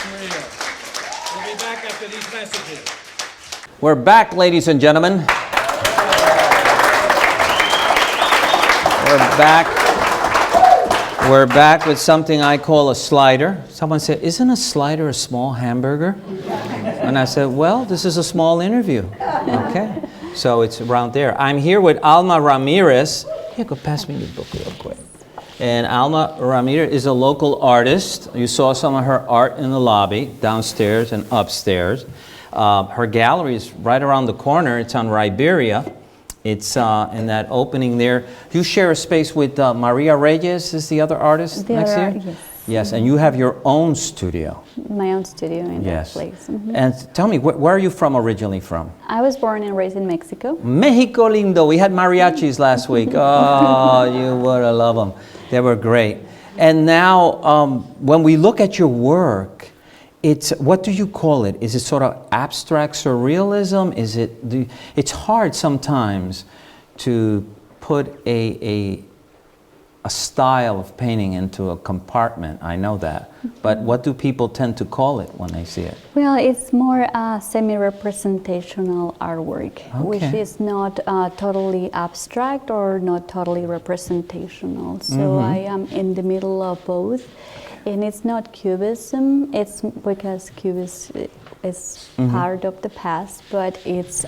We'll be back after these messages. We're back, ladies and gentlemen. We're back with something I call a slider. Someone said, "Isn't a slider a small hamburger?" And I said, "Well, this is a small interview." Okay, so it's around there. I'm here with Alma Ramirez. Here, go pass me your book real quick. And Alma Ramirez is a local artist. You saw some of her art in the lobby, downstairs and upstairs. Her gallery is right around the corner. It's on Riberia. It's in that opening there. You share a space with Maria Reyes, is the other artist next to you? Yes. Yes, and you have your own studio. My own studio in Yes. that place. Mhm. And tell me, where are you from originally from? I was born and raised in Mexico. Mexico lindo. We had mariachis last week. Oh, you would have loved them. They were great. And now, when we look at your work, it's, what do you call it? Is it sort of abstract surrealism? Is it? It's hard sometimes to put a style of painting into a compartment. I know that. But what do people tend to call it when they see it? Well, it's more semi-representational artwork, which Okay. is not totally abstract or not totally representational. So I am in the middle of both. And it's not cubism, it's because cubism is part of the past, but it's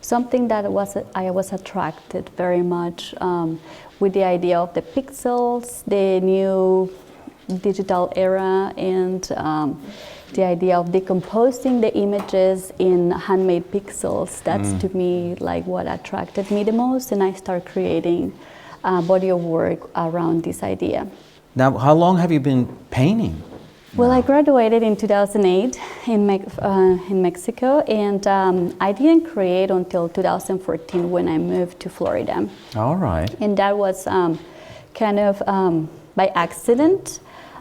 something that I was attracted very much with the idea of the pixels, the new digital era, and the idea of decomposing the images in handmade pixels. That's to me like what attracted me the most, and I started creating a body of work around this idea. Now, how long have you been painting? Well, I graduated in 2008 in Mexico, and I didn't create until 2014 when I moved to Florida. All right. And that was kind of by accident.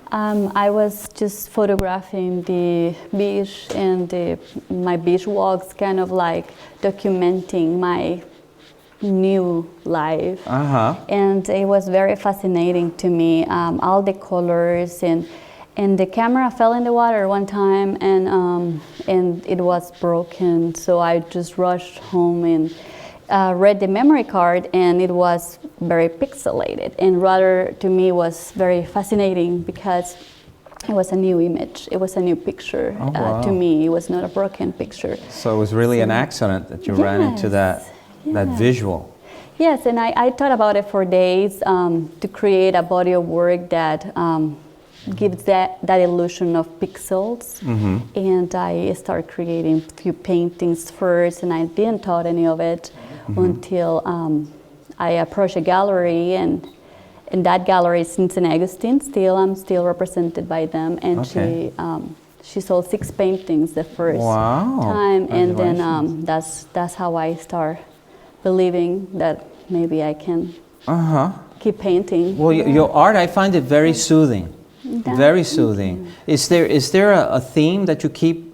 I was just photographing the beach and my beach walks, kind of like documenting my new life. And it was very fascinating to me, all the colors, and the camera fell in the water one time, and it was broken, so I just rushed home and read the memory card, and it was very pixelated, and rather to me was very fascinating because it was a new image, it was a new picture. Wow. To me, it was not a broken picture. So it was really an accident that you ran into that visual. Yes, and I thought about it for days to create a body of work that gives that illusion of pixels. And I started creating a few paintings first, and I didn't thought any of it until I approached a gallery, and that gallery is in St. Augustine. I'm still represented by them, and she sold 6 paintings the first time, and then that's how I start believing that maybe I can keep painting. Well, your art, I find it very soothing. Very soothing. Is there a theme that you keep?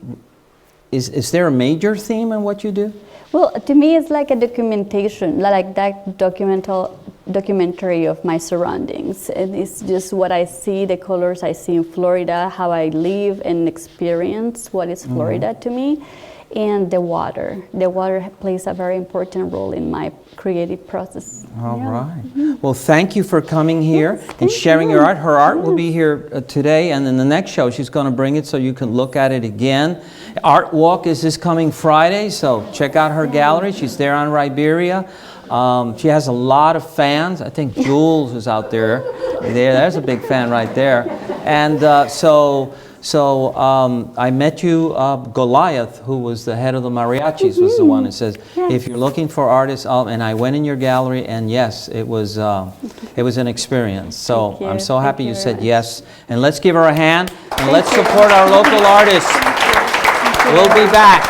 Is there a major theme in what you do? Well, to me, it's like a documentation, like that documentary of my surroundings. And it's just what I see, the colors I see in Florida, how I live and experience what is Florida to me, and the water. The water plays a very important role in my creative process. All right. Well, thank you for coming here and sharing your art. Her art will be here today, and in the next show, she's going to bring it so you can look at it again. Art Walk is this coming Friday, so check out her gallery. She's there on Riberia. She has a lot of fans. I think Jules is out there. There's a big fan right there. And so I met you, Goliath, who was the head of the mariachis, was the one that says, if you're looking for artists, and I went in your gallery, and yes, it was an experience. So I'm so happy you said yes. And let's give her a hand, and let's support our local artists. We'll be back.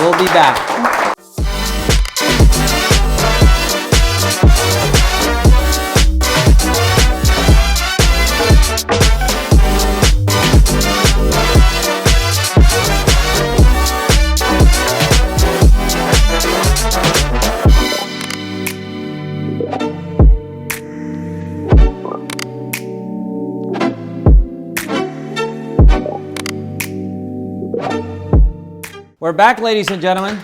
We'll be back. We're back, ladies and gentlemen.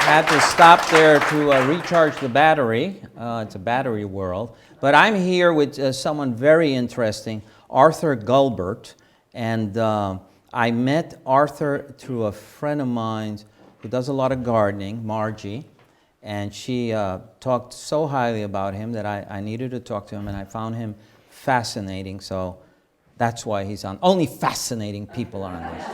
Had to stop there to recharge the battery. It's a battery world. But I'm here with someone very interesting, Arthur Goldberg. And I met Arthur through a friend of mine who does a lot of gardening, Margie. And she talked so highly about him that I needed to talk to him, and I found him fascinating. So that's why he's on. Only fascinating people are on this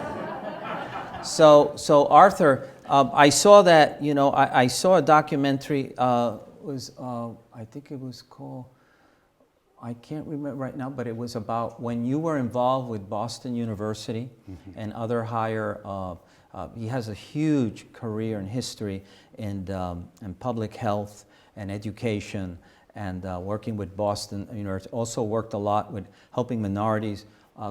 show. So Arthur, I saw that, I saw a documentary, I think it was called, I can't remember right now, but it was about when you were involved with Boston University and other higher, he has a huge career and history in public health and education and working with Boston University. Also worked a lot with helping minorities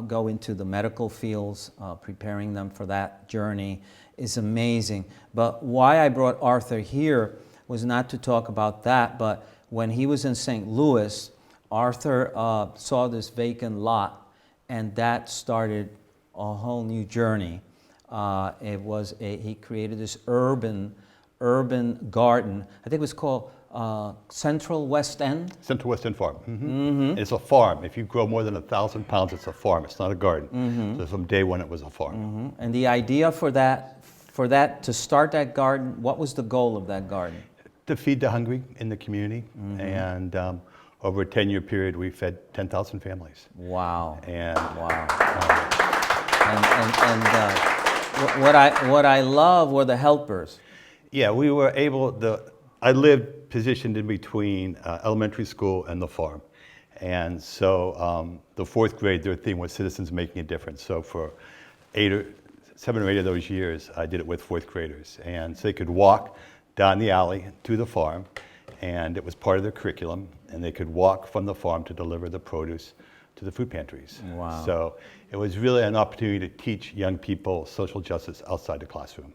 go into the medical fields, preparing them for that journey is amazing. But why I brought Arthur here was not to talk about that, but when he was in St. Louis, Arthur saw this vacant lot, and that started a whole new journey. He created this urban garden. I think it was called Central West End? Central West End Farm. It's a farm. If you grow more than 1,000 pounds, it's a farm. It's not a garden. So from day one, it was a farm. And the idea for that, to start that garden, what was the goal of that garden? To feed the hungry in the community. And over a 10-year period, we fed 10,000 families. Wow. And what I love were the helpers. Yeah, we were able I lived positioned in between elementary school and the farm. And so the fourth grade, their theme was citizens making a difference. So for 7 or 8 of those years, I did it with fourth graders. And so they could walk down the alley to the farm, and it was part of their curriculum, and they could walk from the farm to deliver the produce to the food pantries. Wow. So it was really an opportunity to teach young people social justice outside the classroom.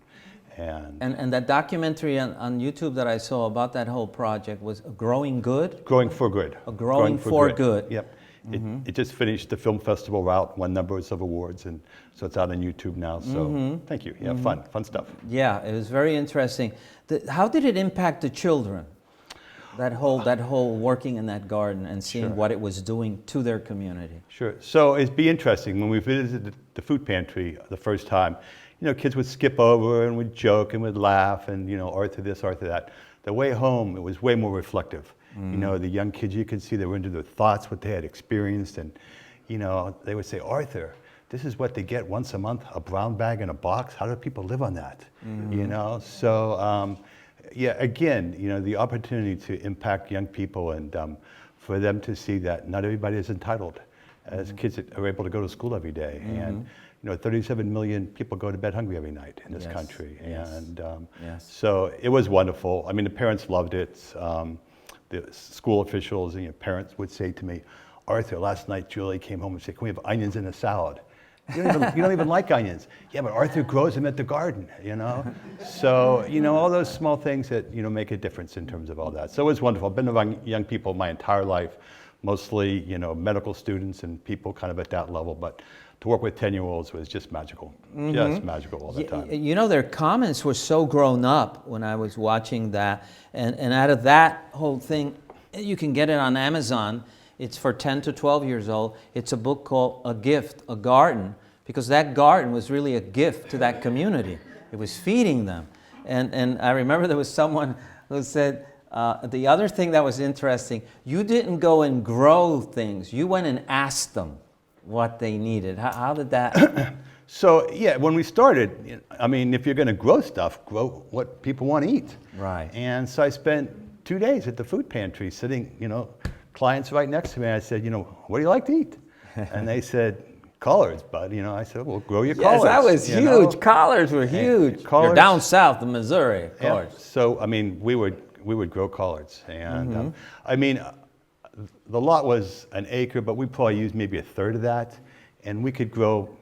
And that documentary on YouTube that I saw about that whole project was Growing Good? Growing for Good. Growing for Good. Yep. It just finished the film festival route, won numbers of awards, and so it's out on YouTube now. So thank you. Yeah, fun stuff. Yeah, it was very interesting. How did it impact the children? That whole working in that garden and seeing what it was doing to their community. Sure. So it'd be interesting when we visited the food pantry the first time. Kids would skip over and would joke and would laugh and Arthur this, Arthur that. The way home, it was way more reflective. The young kids, you could see they were into their thoughts, what they had experienced, and they would say, Arthur, this is what they get once a month, a brown bag in a box. How do people live on that? So yeah, again, the opportunity to impact young people and for them to see that not everybody is entitled, as kids that are able to go to school every day. And 37 million people go to bed hungry every night in this country. And so it was wonderful. I mean, the parents loved it. The school officials and parents would say to me, Arthur, last night Julie came home and said, can we have onions in a salad? You don't even like onions. Yeah, but Arthur grows them at the garden, So, all those small things that, make a difference in terms of all that. So it was wonderful. I've been around young people my entire life, mostly, medical students and people kind of at that level. But to work with 10-year-olds was just magical. Just magical all the time. Their comments were so grown up when I was watching that. And out of that whole thing, you can get it on Amazon. It's for 10 to 12 years old. It's a book called A Gift, A Garden, because that garden was really a gift to that community. It was feeding them. And I remember there was someone who said, the other thing that was interesting, you didn't go and grow things. You went and asked them what they needed. How did that? So, yeah, when we started, I mean, if you're going to grow stuff, grow what people want to eat. Right. And so I spent 2 days at the food pantry sitting, clients right next to me. I said, what do you like to eat? And they said, collards, bud. I said, well, grow your collards. Yes, that was huge. Collards were huge. You're down south in Missouri, collards. Yeah. So, I mean, we would grow collards. And, I mean, the lot was an acre, but we probably used maybe a third of that. And we could grow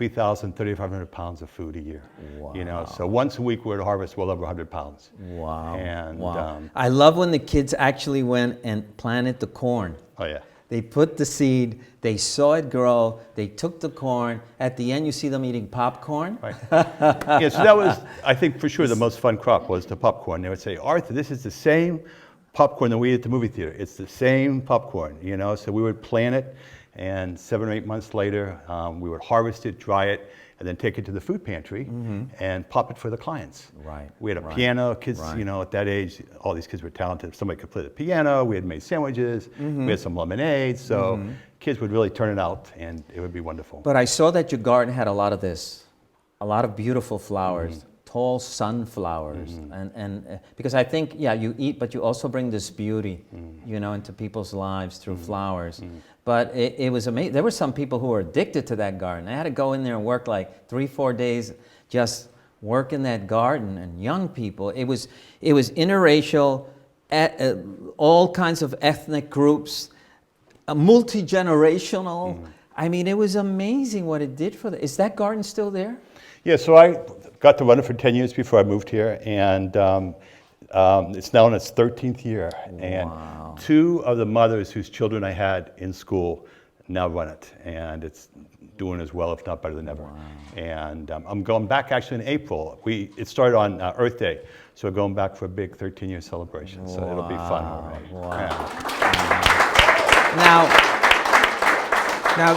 3,000, 3,500 pounds of food a year. Wow. So once a week we would harvest well over 100 pounds. Wow. And wow. I love when the kids actually went and planted the corn. Oh yeah. They put the seed, they saw it grow, they took the corn. At the end, you see them eating popcorn. Right. Yeah, so that was, I think, for sure the most fun crop was the popcorn. They would say, Arthur, this is the same popcorn that we eat at the movie theater. It's the same popcorn, you know. So we would plant it, and 7 or 8 months later, we would harvest it, dry it, and then take it to the food pantry and pop it for the clients. Right. We had a piano. Kids, you know, at that age, all these kids were talented. If somebody could play the piano, we had made sandwiches, we had some lemonade. So kids would really turn it out, and it would be wonderful. But I saw that your garden had a lot of this, a lot of beautiful flowers, tall sunflowers, and because I think, yeah, you eat, but you also bring this beauty, you know, into people's lives through flowers. But it was amazing. There were some people who were addicted to that garden. I had to go in there and work like 3-4 days, just work in that garden. And young people, it was interracial, all kinds of ethnic groups, multi-generational. I mean, it was amazing what it did for them. Is that garden still there? Yeah, so I got to run it for 10 years before I moved here, and it's now in its 13th year. And 2 of the mothers whose children I had in school now run it, and it's doing as well, if not better than ever. And I'm going back actually in April. It started on Earth Day, so we're going back for a big 13-year celebration. So it'll be fun. Now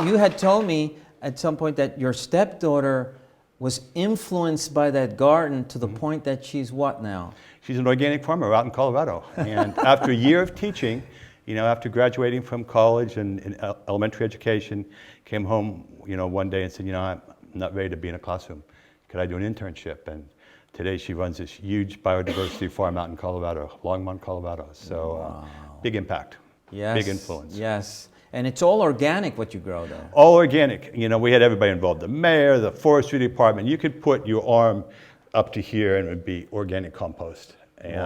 you had told me at some point that your stepdaughter was influenced by that garden to the point that she's what now? She's an organic farmer out in Colorado. And after a year of teaching, you know, after graduating from college and in elementary education, came home, you know, one day and said, you know, I'm not ready to be in a classroom. Could I do an internship? And today she runs this huge biodiversity farm out in Colorado, Longmont, Colorado. So big impact, big influence. Yes. And it's all organic what you grow there. All organic. You know, we had everybody involved. The mayor, the forestry department. You could put your arm up to here and it would be organic compost. And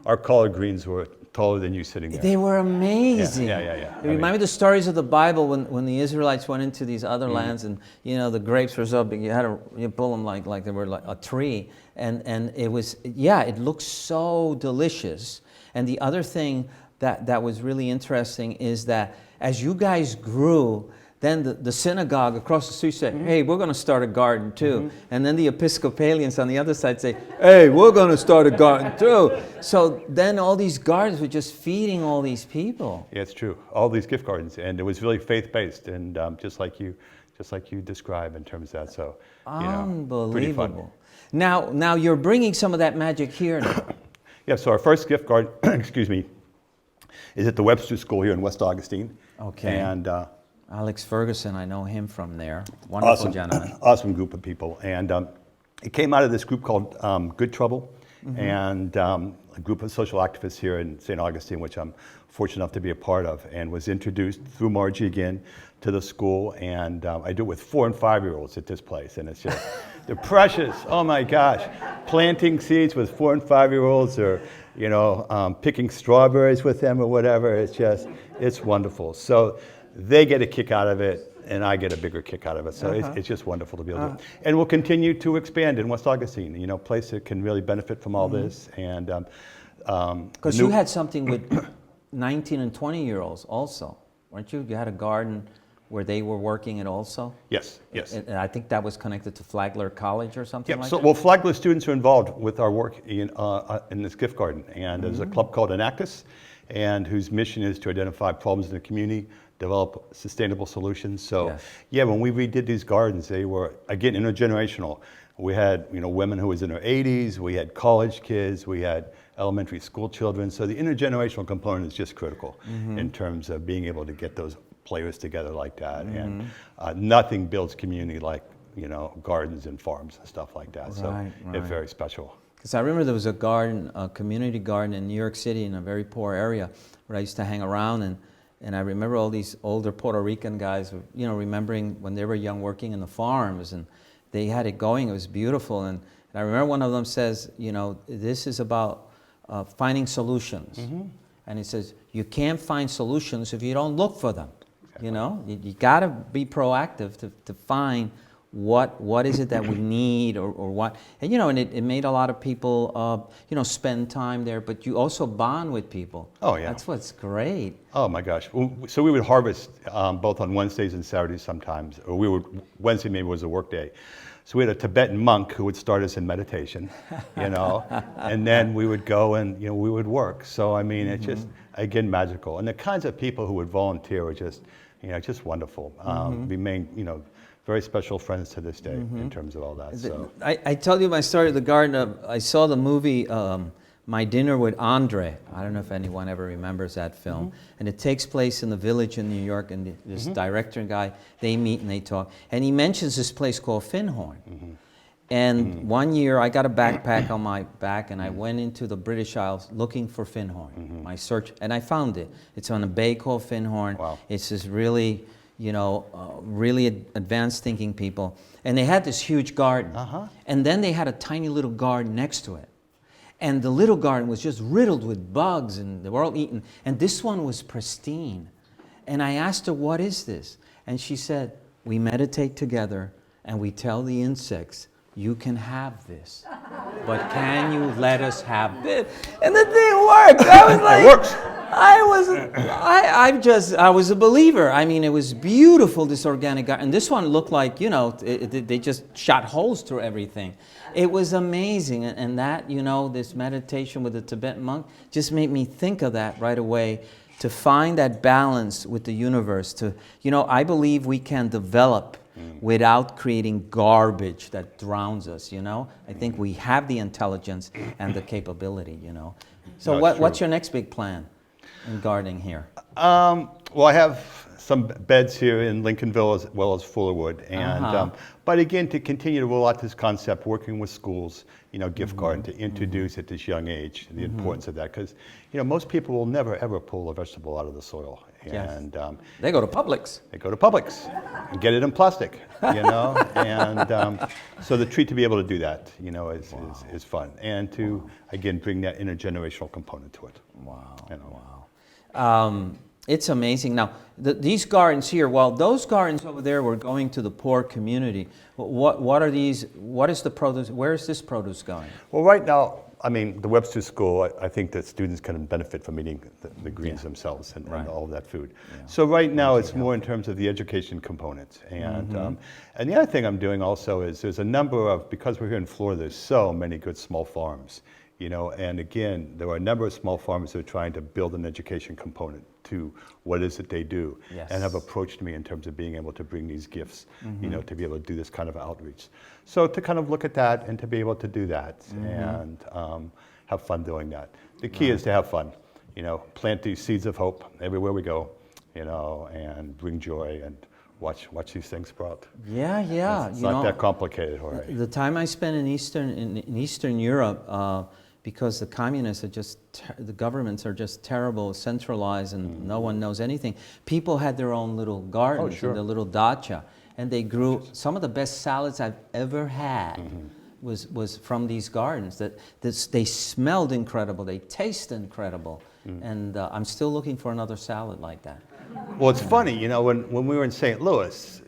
our collard greens were taller than you sitting there. They were amazing. Yeah. It reminded me of the stories of the Bible when the Israelites went into these other lands and, you know, the grapes were so big, you pull them like they were like a tree. And it was, it looked so delicious. And the other thing that was really interesting is that as you guys grew, then the synagogue across the street said, hey, we're going to start a garden too. And then the Episcopalians on the other side say, hey, we're going to start a garden too. So then all these gardens were just feeding all these people. Yeah, it's true. All these gift gardens. And it was really faith-based and just like you describe in terms of that. So, you know, pretty fun. Now you're bringing some of that magic here now. Yeah, so our first gift garden, is at the Webster School here in West Augustine. Okay. And Alex Ferguson, I know him from there. Wonderful gentleman. Awesome group of people. And it came out of this group called Good Trouble, and a group of social activists here in St. Augustine, which I'm fortunate enough to be a part of, and was introduced through Margie again to the school. And I do it with 4- and 5-year-olds at this place, and it's just, they're precious. Oh my gosh. Planting seeds with 4- and 5-year-olds, or, you know, picking strawberries with them or whatever. It's wonderful. So they get a kick out of it, and I get a bigger kick out of it. So it's just wonderful to be able to do it. And we'll continue to expand in West Augustine, you know, a place that can really benefit from all this. And because you had something with 19 and 20-year-olds also, weren't you? You had a garden where they were working it also? Yes. And I think that was connected to Flagler College or something like that? Well, Flagler students are involved with our work in this gift garden. And there's a club called Enactus, and whose mission is to identify problems in the community, develop sustainable solutions. So, when we redid these gardens, they were, again, intergenerational. We had, you know, women who was in their 80s, we had college kids, we had elementary school children. So the intergenerational component is just critical in terms of being able to get those players together like that. And nothing builds community like, you know, gardens and farms and stuff like that. So it's very special. Because I remember there was a garden, a community garden in New York City in a very poor area where I used to hang around, and I remember all these older Puerto Rican guys, you know, remembering when they were young working in the farms, and they had it going. It was beautiful. And I remember one of them says, you know, this is about finding solutions. And he says, you can't find solutions if you don't look for them. You know, you got to be proactive to find what is it that we need or what, and you know, and it made a lot of people, you know, spend time there, but you also bond with people. Oh, yeah. That's what's great. Oh my gosh. So we would harvest both on Wednesdays and Saturdays sometimes, or Wednesday maybe was a work day. So we had a Tibetan monk who would start us in meditation, you know, and then we would go and, you know, we would work. So, I mean, it's just, again, magical. And the kinds of people who would volunteer were just, you know, just wonderful. Remain, you know, very special friends to this day in terms of all that. So I told you my story of the garden. I saw the movie My Dinner with Andre. I don't know if anyone ever remembers that film. And it takes place in the village in New York, and this director and guy, they meet and they talk. And he mentions this place called Finhorn. And one year I got a backpack on my back and I went into the British Isles looking for Finhorn. I searched and I found it. It's on a bay called Finhorn. Wow. It's this really, you know, really advanced thinking people. And they had this huge garden. And then they had a tiny little garden next to it. And the little garden was just riddled with bugs and they were all eaten. And this one was pristine. And I asked her, what is this? And she said, we meditate together and we tell the insects, you can have this, but can you let us have this? And the thing worked. I was like, it works. I was a believer. I mean, it was beautiful, this organic garden. And this one looked like, you know, they just shot holes through everything. It was amazing. And that, you know, this meditation with the Tibetan monk just made me think of that right away, to find that balance with the universe. To, you know, I believe we can develop without creating garbage that drowns us, you know? I think we have the intelligence and the capability, you know? So No, what's your next big plan in gardening here? Well, I have some beds here in Lincolnville as well as Fullerwood. And, but again, to continue to roll out this concept, working with schools, you know, gift garden, to introduce at this young age the importance of that. Because, you know, most people will never, ever pull a vegetable out of the soil. And they go to Publix. They go to Publix and get it in plastic, you know. And so the treat to be able to do that, you know, is fun. And to, again, bring that intergenerational component to it. Wow. You know. Wow. It's amazing. Now, these gardens here, well, those gardens over there were going to the poor community. What are these? What is the produce? Where is this produce going? Well, right now, I mean, the Webster School, I think that students can benefit from eating the greens themselves and all of that food. Yeah. So right now, it's more in terms of the education component. And, and the other thing I'm doing also is there's a number of, because we're here in Florida, there's so many good small farms. You know, and again, there are a number of small farmers that are trying to build an education component to what it is that they do, and have approached me in terms of being able to bring these gifts, you know, to be able to do this kind of outreach. So to kind of look at that and to be able to do that and have fun doing that. The key is to have fun, you know, plant these seeds of hope everywhere we go, you know, and bring joy and watch these things sprout. Yeah. It's not that complicated, Jorge. The time I spent in Eastern Europe, because the communists are just, the governments are just terrible, centralized, and no one knows anything. People had their own little gardens and their little dacha, and they grew some of the best salads I've ever had. Was from these gardens. They smelled incredible, they tasted incredible, and I'm still looking for another salad like that. Well, it's funny, you know, when we were in St. Louis,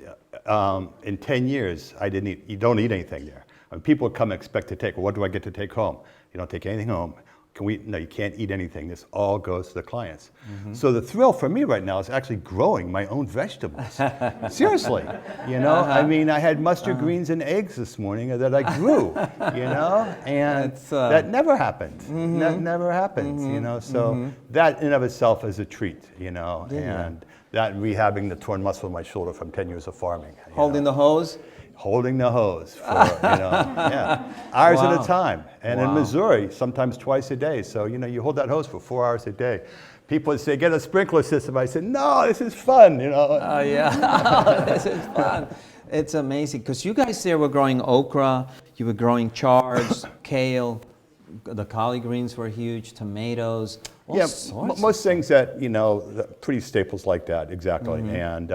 in 10 years, you don't eat anything there. I mean, people would come and expect to take, well, what do I get to take home? You don't take anything home. No, you can't eat anything. This all goes to the clients. So the thrill for me right now is actually growing my own vegetables. Seriously, you know. I mean, I had mustard greens and eggs this morning that I grew, you know, and that never happened. That never happens, you know. So that in of itself is a treat, you know, and that rehabbing the torn muscle in my shoulder from 10 years of farming. Holding the hose? Holding the hose for, you know, hours at a time. And in Missouri, sometimes twice a day. So, you know, you hold that hose for 4 hours a day. People would say, get a sprinkler system. I said, no, this is fun, you know. Oh, yeah. This is fun. It's amazing. Because you guys there were growing okra, you were growing chards, kale, the collard greens were huge, tomatoes, all sorts most things that, you know, pretty staples like that, exactly. And,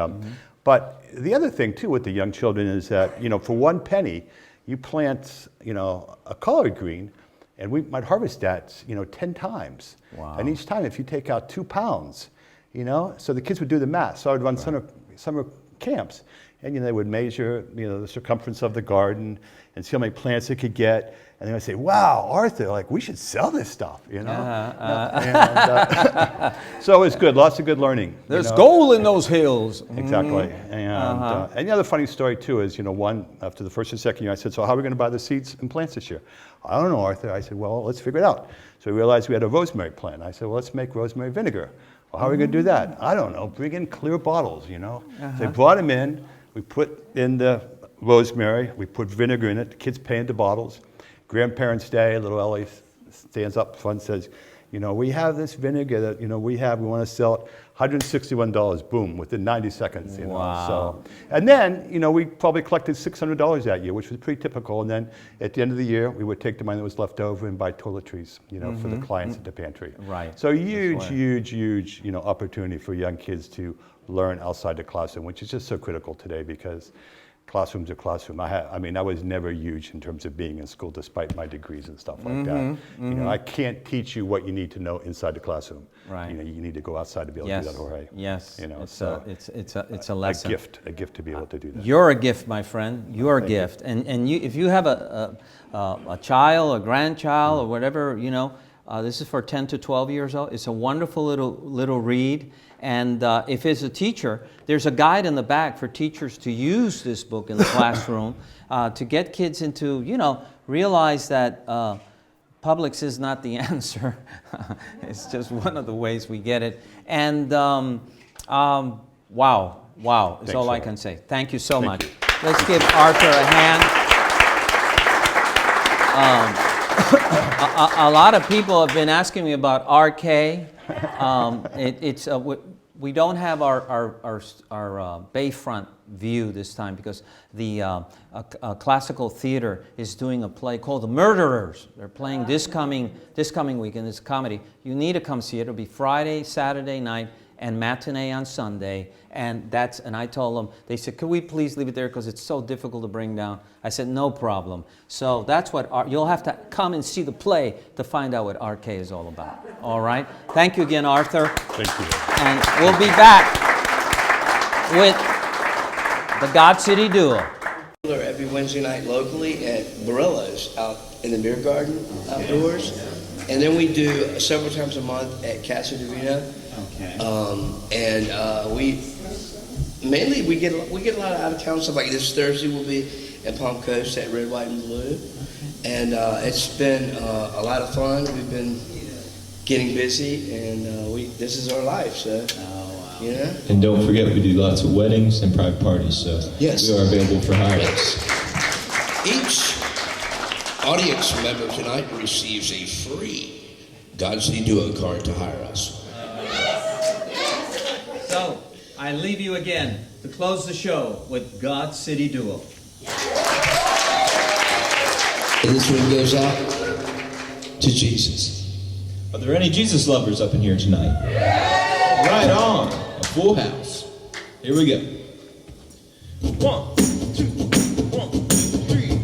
but the other thing, too, with the young children is that, you know, for 1 penny, you plant, you know, a collard green, and we might harvest that, you know, 10 times. Wow. And each time, if you take out 2 pounds, you know, so the kids would do the math. So I would run summer camps. And they would measure, the circumference of the garden and see how many plants it could get. And they would say, "Wow, Arthur, like we should sell this stuff," So it was good, lots of good learning. There's gold in those hills. Exactly. And the other funny story too is, one, after the first and second year, I said, "So how are we going to buy the seeds and plants this year?" "I don't know, Arthur." I said, "Well, let's figure it out." So we realized we had a rosemary plant. I said, "Well, let's make rosemary vinegar." "Well, how are we going to do that?" "I don't know, bring in clear bottles, So they brought them in, we put in the rosemary, we put vinegar in it, the kids pay into bottles. Grandparents' Day, little Ellie stands up front and says, "We have this vinegar that, we want to sell it, $161, boom, within 90 seconds, Wow. So, and then, we probably collected $600 that year, which was pretty typical. And then at the end of the year, we would take the money that was left over and buy toiletries, for the clients at the pantry. Right. So huge, opportunity for young kids to learn outside the classroom, which is just so critical today because classroom's a classroom. I was never huge in terms of being in school despite my degrees and stuff like that. I can't teach you what you need to know inside the classroom. Right. You need to go outside to be able to do that, Jorge. Yes. It's a lesson. A gift to be able to do that. You're a gift, my friend. You're a gift. And if you have a child, a grandchild, or whatever, this is for 10 to 12 years old. It's a wonderful little read. And if it's a teacher, there's a guide in the back for teachers to use this book in the classroom to get kids into, realize that Publix is not the answer. It's just one of the ways we get it. And wow, is all I can say. Thank you so much. Let's give Arthur a hand. A lot of people have been asking me about RK. We don't have our bayfront view this time because the classical theater is doing a play called The Murderers. They're playing this coming weekend. It's a comedy. You need to come see it. It'll be Friday, Saturday night, and matinee on Sunday. And I told them, they said, "Could we please leave it there because it's so difficult to bring down?" I said, "No problem." So that's what you'll have to come and see the play to find out what RK is all about. All right? Thank you again, Arthur. Thank you. And we'll be back with the God City Duel. Every Wednesday night locally at Barillo's out in the beer garden outdoors. And then we do several times a month at Casa Divina. Okay. We get a lot of out of town stuff. Like this Thursday we'll be at Palm Coast at Red, White, and Blue. And it's been a lot of fun. We've been getting busy, and this is our life. So, And don't forget, we do lots of weddings and private parties. So yes, we are available for hire. Yes. Each audience member tonight receives a free God City Duo card to hire us. So, I leave you again to close the show with God City Duel. And this one goes out to Jesus. Are there any Jesus lovers up in here tonight? Right on. A full house. Here we go. 1, 2, 1, 2, 3.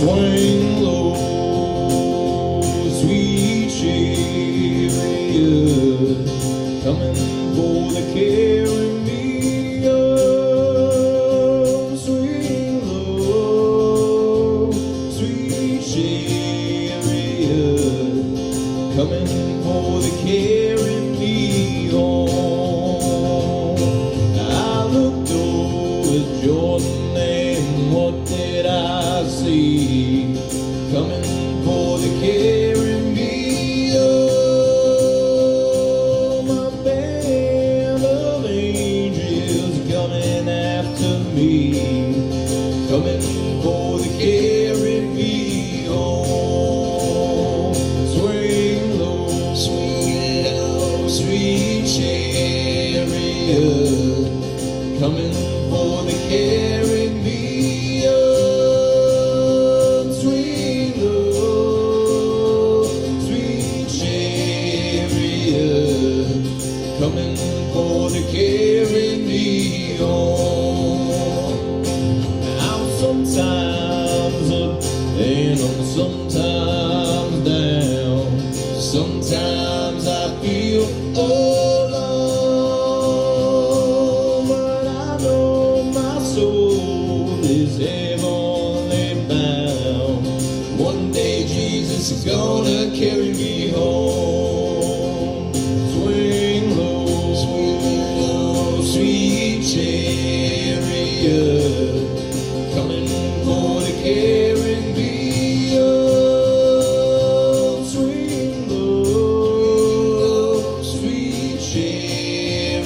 Swing low, sweet chariot, coming for the carrying me up. Swing low, sweet chariot, coming for the carrying me home. I looked over at Jordan and what did I see? Coming for the carrying me home. My band of angels coming after me, coming for the carrying me home. Swing low, sweet chariot, coming for the carrying me up. Swing low, and I'm sometimes down. Sometimes I feel alone, but I know my soul is heavenly bound. One day Jesus is gonna carry me home. Swing low, sweet chariot, coming for to carry me home. Swing low, sweet chariot,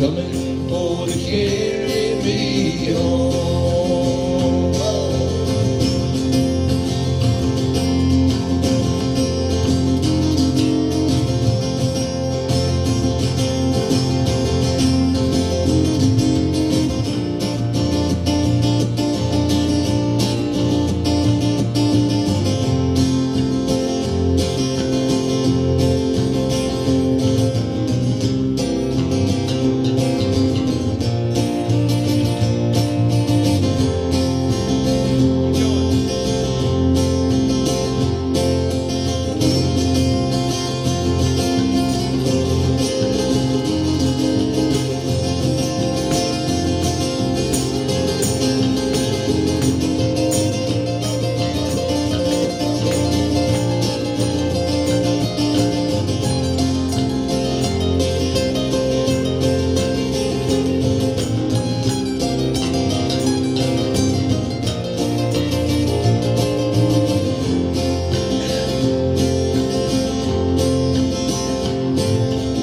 coming for to carry me home.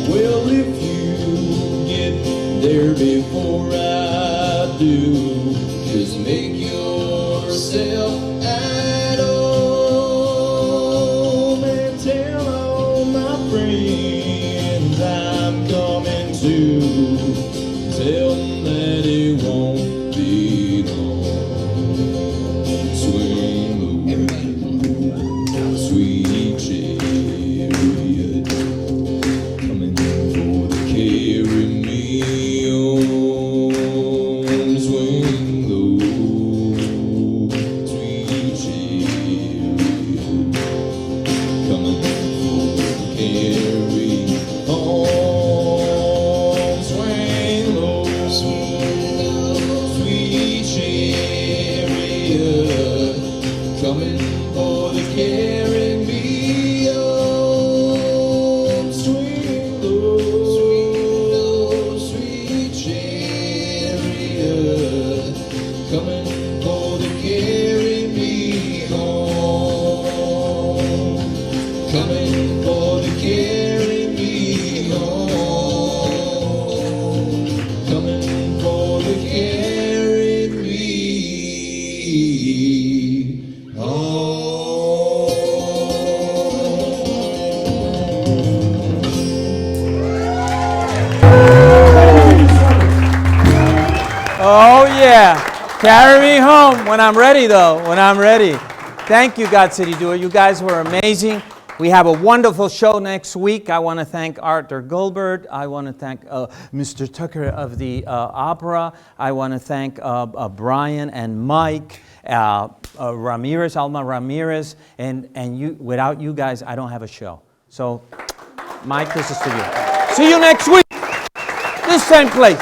Well, if you get there before I do, just make yourself at home and tell all my friends I'm coming too. Tell them that it won't be long. Swing low, sweet chariot, coming for to carry me home. Swing low, sweet chariot, coming for to carry home. Swing low, sweet chariot, coming for to carry me home. Swing low, sweet chariot, coming for to carry me home. Coming for to carry me home. Coming for to carry me home. Oh, yeah. Carry me home when I'm ready, though, when I'm ready. Thank you, God City Doer. You guys were amazing. We have a wonderful show next week. I want to thank Arthur Goldberg. I want to thank Mr. Tucker of the opera. I want to thank Brian and Mike, Ramirez, Alma Ramirez. And you, without you guys, I don't have a show. So, Mike, this is for you. See you next week. This same place.